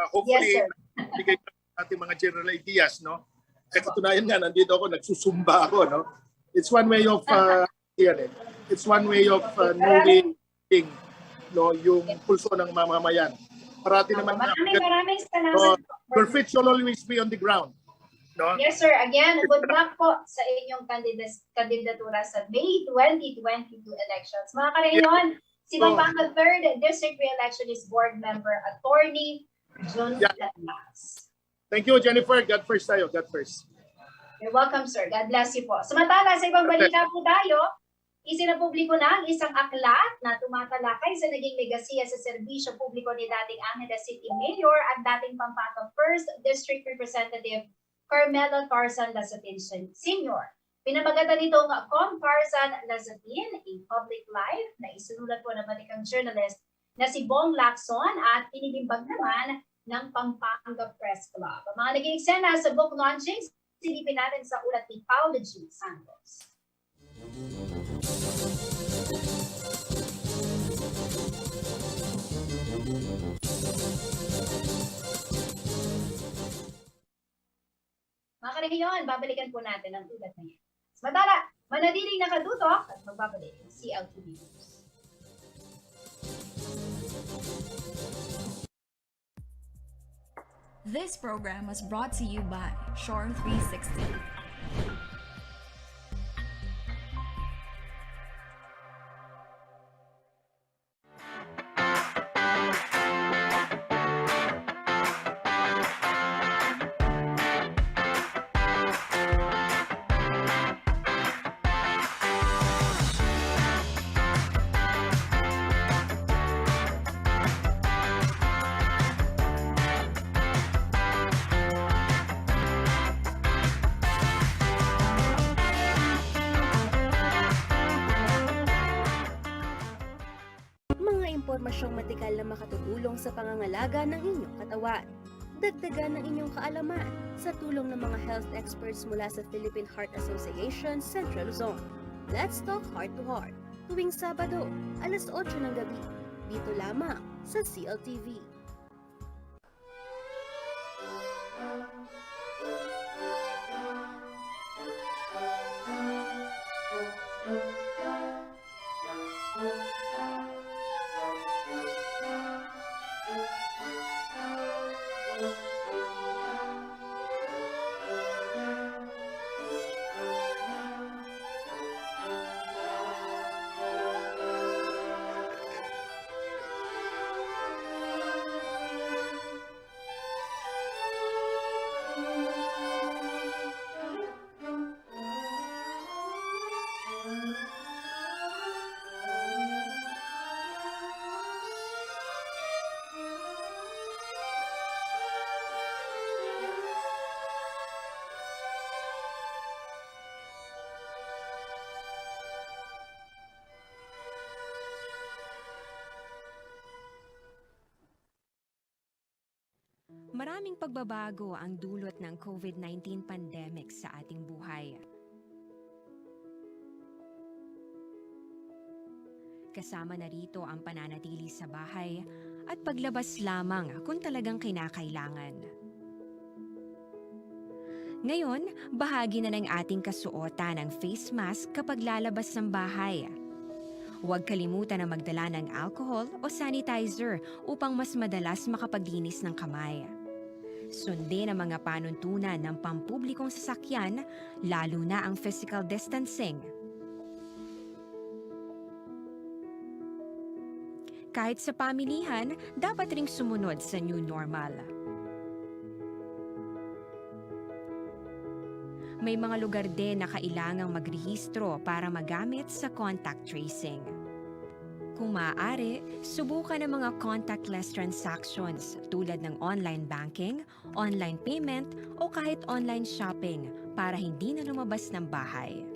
hopefully, Yes, bigay natin mga general ideas, no? Kasi katunayan nga, nandito ako, nagsusumba ako, no? It's one way of, it's one way of knowing, no, yung pulso ng mamamayan. Parati naman Maraming salamat. your feet shall always be on the ground, no? Yes, sir. Again, good luck po sa inyong kandidatura sa May 2022 elections. Mga karehiyon, si Pampanga 3rd District Re-election is board member attorney John Latlas. Thank you, Jennifer. God first tayo. God first. You're welcome, sir. God bless you po. Samantala, sa ibang balita po tayo, isinapubliko na ang isang aklat na tumatalakay sa naging legasiya sa serbisyo publiko ni dating Angeles City Mayor at dating Pampanga 1st District Representative Carmelo Tarzan Lazatin Sr. Pinamagatan nitong Com Tarzan Lazatin, a public life na isinulat po ng batikang journalist na si Bong Lacson at inibimbag naman ng Pampanga Press Club. Ang mga naging eksena sa book launching, silipin natin sa ulat ni Paulo G. Santos. Mga karehiyon, babalikan po natin ang ulat na yan. Samantala, manatiling nakadutok at magbabalik ang CLTV News. This program was brought to you by Shore 360. Impormasyong matikal na makatutulong sa pangangalaga ng inyong katawan. Dagdagan ng inyong kaalaman sa tulong ng mga health experts mula sa Philippine Heart Association Central Luzon. Let's Talk Heart to Heart, tuwing Sabado, alas 8 ng gabi, dito lamang sa CLTV. Maraming pagbabago ang dulot ng COVID-19 pandemic sa ating buhay. Kasama na rito ang pananatili sa bahay at paglabas lamang kung talagang kinakailangan. Ngayon, bahagi na ng ating kasuotan ang face mask kapag lalabas ng bahay. Huwag kalimutan na magdala ng alcohol o sanitizer upang mas madalas makapaglinis ng kamay. Sundin ang mga panuntunan ng pampublikong sasakyan, lalo na ang physical distancing. Kahit sa pamilihan, dapat ring sumunod sa new normal. May mga lugar din na kailangang magrehistro para magamit sa contact tracing. Kung maaari, subukan ang mga contactless transactions tulad ng online banking, online payment o kahit online shopping para hindi na lumabas ng bahay.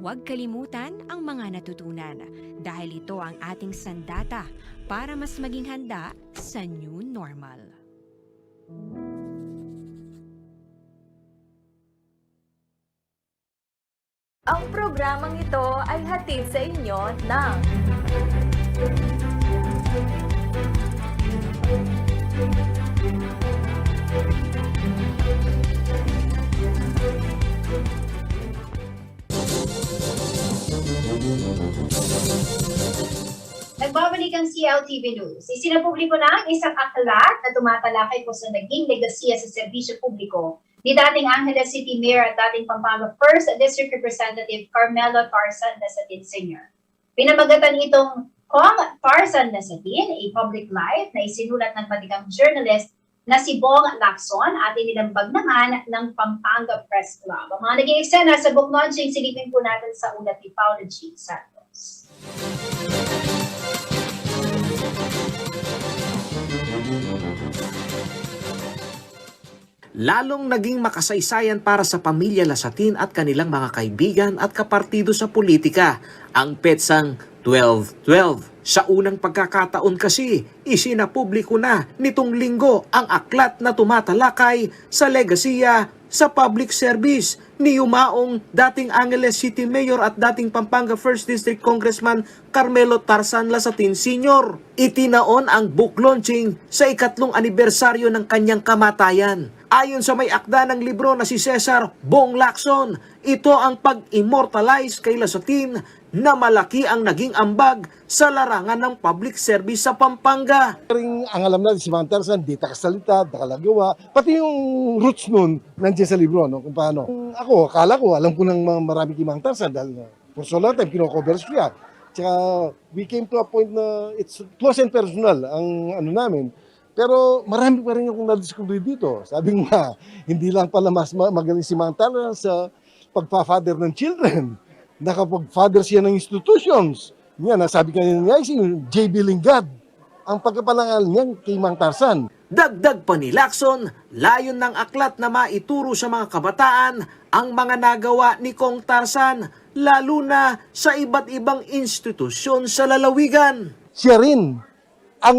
Huwag kalimutan ang mga natutunan dahil ito ang ating sandata para mas maging handa sa new normal. Ang programang ito ay hatid sa inyo ng Nagbabalik ang CLTV News. Isinapubliko na ang isang aklat na tumatalakay po sa naging legasiya sa serbisyo publiko ni dating Angeles City Mayor at dating Pampanga 1st District Representative Carmelo Tarsan Nasatin Sr. Pinamagatan itong Kong Tarsan Nasatin, a public life na isinulat ng patikang journalist na si Bong Lacson at inilambag naman ng Pampanga Press Club. Ang mga naging eksena sa book launching, silipin po natin sa ulat ni Paolo G. Santos. Lalong naging makasaysayan para sa pamilya Lasatin at kanilang mga kaibigan at kapartido sa politika ang petsang 12-12. Sa unang pagkakataon kasi, isinapubliko na nitong linggo ang aklat na tumatalakay sa legasiya sa public service ni yumaong dating Angeles City Mayor at dating Pampanga 1st District Congressman Carmelo Tarsan Lasatin Sr. Itinaon ang book launching sa 2nd anibersaryo ng kanyang kamatayan. Ayon sa may akda ng libro na si Cesar Bong Lacson, ito ang pag-immortalize kay Lasatin na malaki ang naging ambag sa larangan ng public service sa Pampanga. Ang alam natin si Mang Tarsan, di nakasalita, nakalagawa, pati yung roots nun nandiyan sa libro, no? Kung paano. Ako, akala ko, alam ko ng marami kay Mang Tarsan dahil for so long time, kino-cover siya. Tsaka we came to a point na it's close and personal ang ano namin. Pero marami pa rin akong na-discover dito. Sabi nga, hindi lang pala mas magaling si Mang Tarsan sa pagpa-father ng children. Nakapag-father siya ng institutions. Yan, nasabi kanina niya, si J.B. Lingad. Ang pagkapalangal niyan kay Mang Tarsan. Dagdag pa ni Lacson, layon ng aklat na maituro sa mga kabataan ang mga nagawa ni Kong Tarsan, lalo na sa iba't ibang institusyon sa lalawigan. Siya rin ang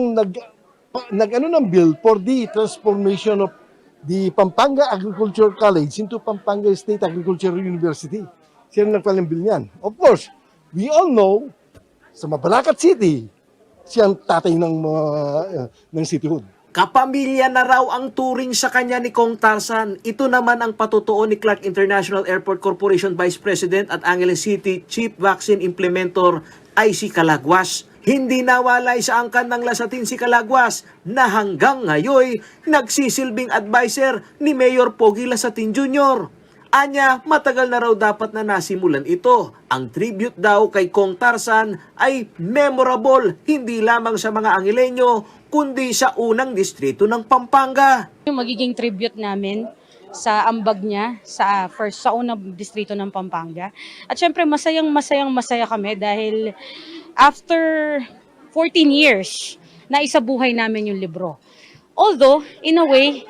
nag-ano ng bill for the transformation of the Pampanga Agriculture College into Pampanga State Agricultural University. Siya rin nagpalang bill niyan. Of course, we all know, sa Mabalacat City, siya ang tatay ng cityhood. Kapamilya na raw ang turing sa kanya ni Kong Tarsan. Ito naman ang patutuo ni Clark International Airport Corporation Vice President at Angeles City Chief Vaccine Implementor IC Calagwas. Hindi nawalay sa angkan ng Lasatin si Calagwas na hanggang ngayon nagsisilbing advisor ni Mayor Pogi Lasatin Jr. Anya, matagal na raw dapat na nasimulan ito. Ang tribute daw kay Kong Tarsan ay memorable hindi lamang sa mga Angelenyo, kundi sa unang distrito ng Pampanga. Yung magiging tribute namin sa ambag niya sa unang distrito ng Pampanga. At syempre masaya kami dahil after 14 years na isabuhay namin yung libro. Although, in a way,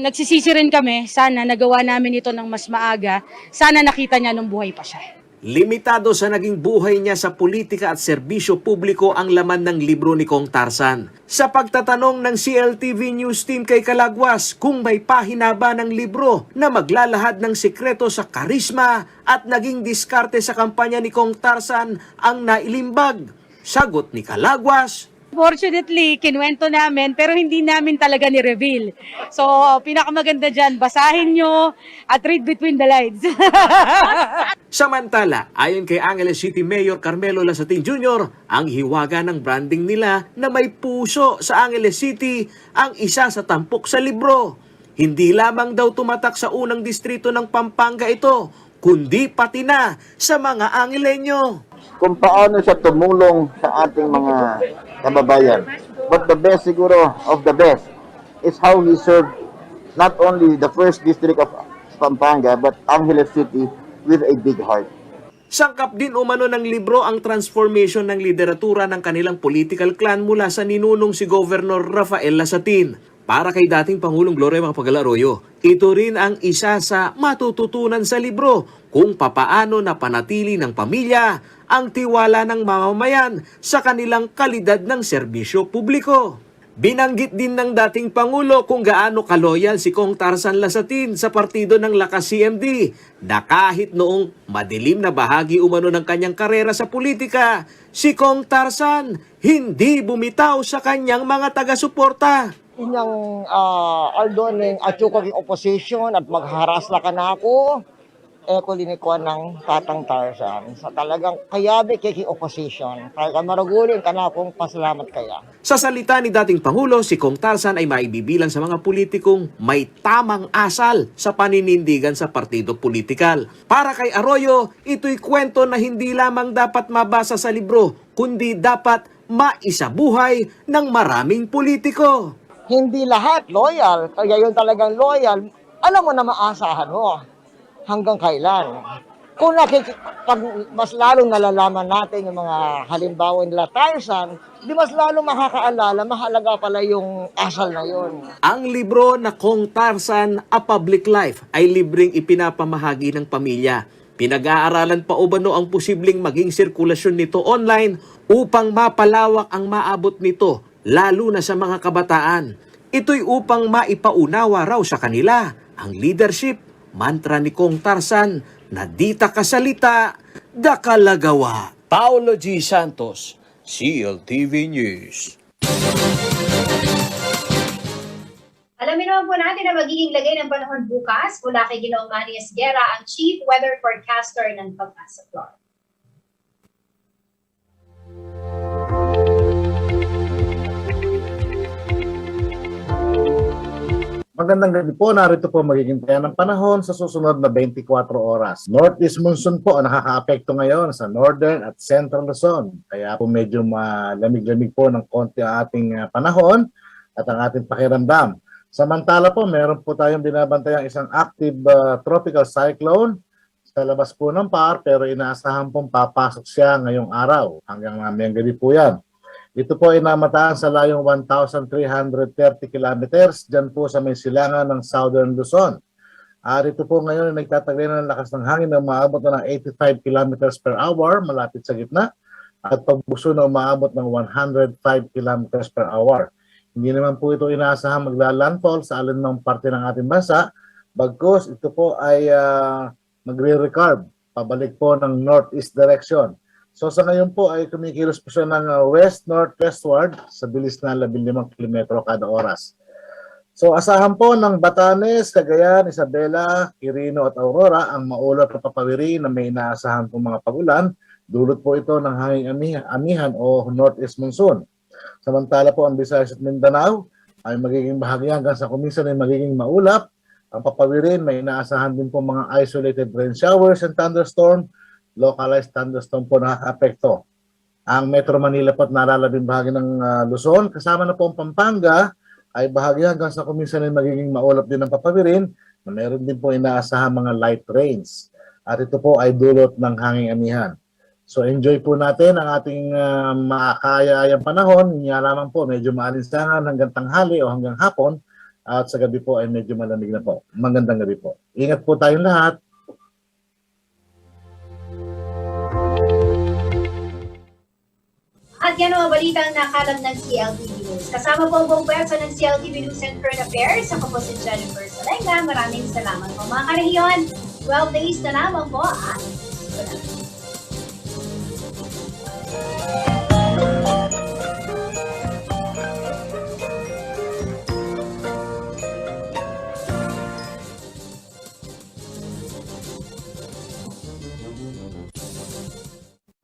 nagsisisi rin kami, sana nagawa namin ito ng mas maaga, sana nakita niya nung buhay pa siya. Limitado sa naging buhay niya sa politika at serbisyo publiko ang laman ng libro ni Kong Tarsan. Sa pagtatanong ng CLTV News Team kay Calagwas kung may pahina ba ng libro na maglalahad ng sekreto sa karisma at naging diskarte sa kampanya ni Kong Tarsan ang nailimbag. Sagot ni Calagwas, Fortunately, kinuwento namin pero hindi namin talaga ni-reveal. So, pinakamaganda dyan, basahin nyo at read between the lines. Samantala, ayon kay Angeles City Mayor Carmelo Lasatin Jr., ang hiwaga ng branding nila na may puso sa Angeles City ang isa sa tampok sa libro. Hindi lamang daw tumatak sa unang distrito ng Pampanga ito, kundi pati na sa mga Angelenyo. Kung paano siya tumulong sa ating mga kababayan. But the best siguro of the best is how he served not only the 1st District of Pampanga but Angeles City with a big heart. Sangkap din umano ng libro ang transformation ng lideratura ng kanilang political clan mula sa ninunong si Governor Rafael Lasatin. Para kay dating Pangulong Gloria Macapagal Arroyo, ito rin ang isa sa matututunan sa libro kung papaano napanatili ng pamilya ang tiwala ng mamamayan sa kanilang kalidad ng serbisyo publiko. Binanggit din ng dating Pangulo kung gaano kaloyal si Kong Tarzan Lasatin sa partido ng Lakas CMD na kahit noong madilim na bahagi umano ng kanyang karera sa politika, si Kong Tarzan hindi bumitaw sa kanyang mga taga-suporta. Inyang aldoning at yung opposition at magharas na ka na ako, ko linikuan ng Tatang Tarzan. Sa talagang kayabi kay opposition. Kaya maragulin ka na akong pasalamat kaya. Sa salita ni dating Pangulo, si Kong Tarzan ay maibibilang sa mga politikong may tamang asal sa paninindigan sa partido politikal. Para kay Arroyo, ito'y kwento na hindi lamang dapat mabasa sa libro, kundi dapat maisabuhay ng maraming politiko. Hindi lahat loyal. Kaya yun talagang loyal, alam mo na maasahan mo. Hanggang kailan. Kung pag mas lalong nalalaman natin yung mga halimbawa nila Tarzan, di mas lalong makakaalala, mahalaga pala yung asal na yun. Ang libro na Kong Tarzan, A Public Life ay libreng ipinapamahagi ng pamilya. Pinag-aaralan pa umano ang posibleng maging sirkulasyon nito online upang mapalawak ang maabot nito, lalo na sa mga kabataan. Ito'y upang maipaunawa raw sa kanila ang leadership, mantra ni Kong Tarzan na di ta kasalita, da kalagawa. Paulo G. Santos, CLTV News. Alamin naman po natin ang magiging lagay ng panahon bukas mula kay Ginoong Manny Esguera, ang Chief Weather Forecaster ng Pag-asa Florida. Magandang gabi po, narito po magiging tayo ng panahon sa susunod na 24 oras. Northeast monsoon po ang nakaka-apekto ngayon sa Northern at Central Luzon. Kaya po medyo malamig-lamig po ng konti ang ating panahon at ang ating pakiramdam. Samantala po, meron po tayong binabantayang isang active tropical cyclone sa labas po ng PAR, pero inaasahan pong papasok siya ngayong araw. Hanggang mamayang gabi po yan. Ito po ay namataan sa layong 1,330 kilometers dyan po sa may silangan ng Southern Luzon. Rito po ngayon ay nagtataglay ng lakas ng hangin na umaabot na ng 85 kilometers per hour malapit sa gitna at pagbuso na umaabot ng 105 kilometers per hour. Hindi naman po ito inaasahan maglalandfall sa alinmang parte ng ating bansa, bagkus ito po ay magre-recurve pabalik po ng northeast direction. So sa ngayon po ay kumikilos po siya ng west-northwestward sa bilis na 15 km kada oras. So asahan po ng Batanes, Cagayan, Isabela, Quirino at Aurora ang maulap na papawiri na may inaasahan po mga pagulan. Dulot po ito ng hanging amihan o northeast monsoon. Samantala po ang Visayas at Mindanao ay magiging bahagi hanggang sa kuminsan ay magiging maulap. Ang papawirin may inaasahan din po mga isolated rain showers and thunderstorm. Localized thunderstorm po nakaka-apekto. Ang Metro Manila po at nalalabing bahagi ng Luzon, kasama na po ang Pampanga, ay bahagi hanggang sa kuminsan ay magiging maulap din ng papawirin na meron din po inaasahan mga light rains. At ito po ay dulot ng hanging amihan. So enjoy po natin ang ating makakayayang panahon. Hindi lamang po medyo maalinsangan hanggang tanghali o hanggang hapon at sa gabi po ay medyo malamig na po. Magandang gabi po. Ingat po tayong lahat. At yan ang balitang nakalam ng CLTV News. Kasama po ang buong pwersa ng CLTV News and Current Affairs. Ako po si Jennifer Salenga. Maraming salamat po mga karehiyon. 12 days na lamang po at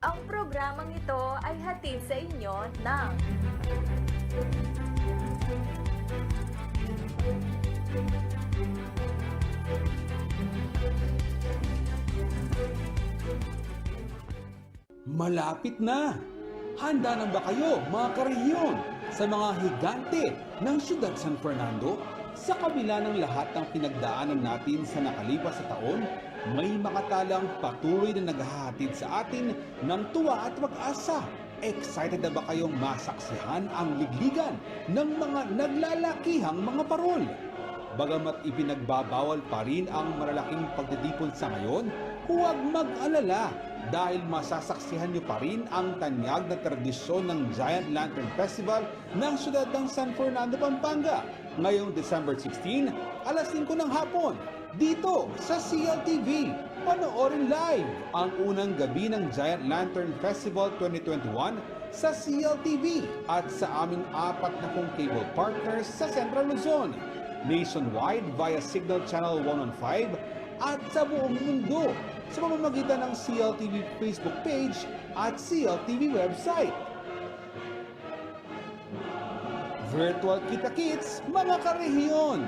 Ang programang ito ay hatid sa inyo ng Malapit na! Handa na ba kayo, mga karehiyon, sa mga higante ng Siyudad San Fernando? Sa kabila ng lahat ng pinagdaanan natin sa nakalipas na taon, may makatalang patuloy na naghahatid sa atin ng tuwa at pag-asa. Excited na ba kayong masaksihan ang ligligan ng mga naglalakihang mga parol? Bagamat ipinagbabawal pa rin ang malalaking pagtitipon sa ngayon, huwag mag-alala dahil masasaksihan niyo pa rin ang tanyag na tradisyon ng Giant Lantern Festival ng siyudad ng San Fernando, Pampanga ngayong December 16, alas 5 ng hapon, dito sa CLTV. Panoorin live ang unang gabi ng Giant Lantern Festival 2021 sa CLTV at sa aming 40 cable partners sa Central Luzon, nationwide via Signal Channel 115 at sa buong mundo sa pamamagitan ng CLTV Facebook page at CLTV website. Virtual kita-kits, mga karehiyon!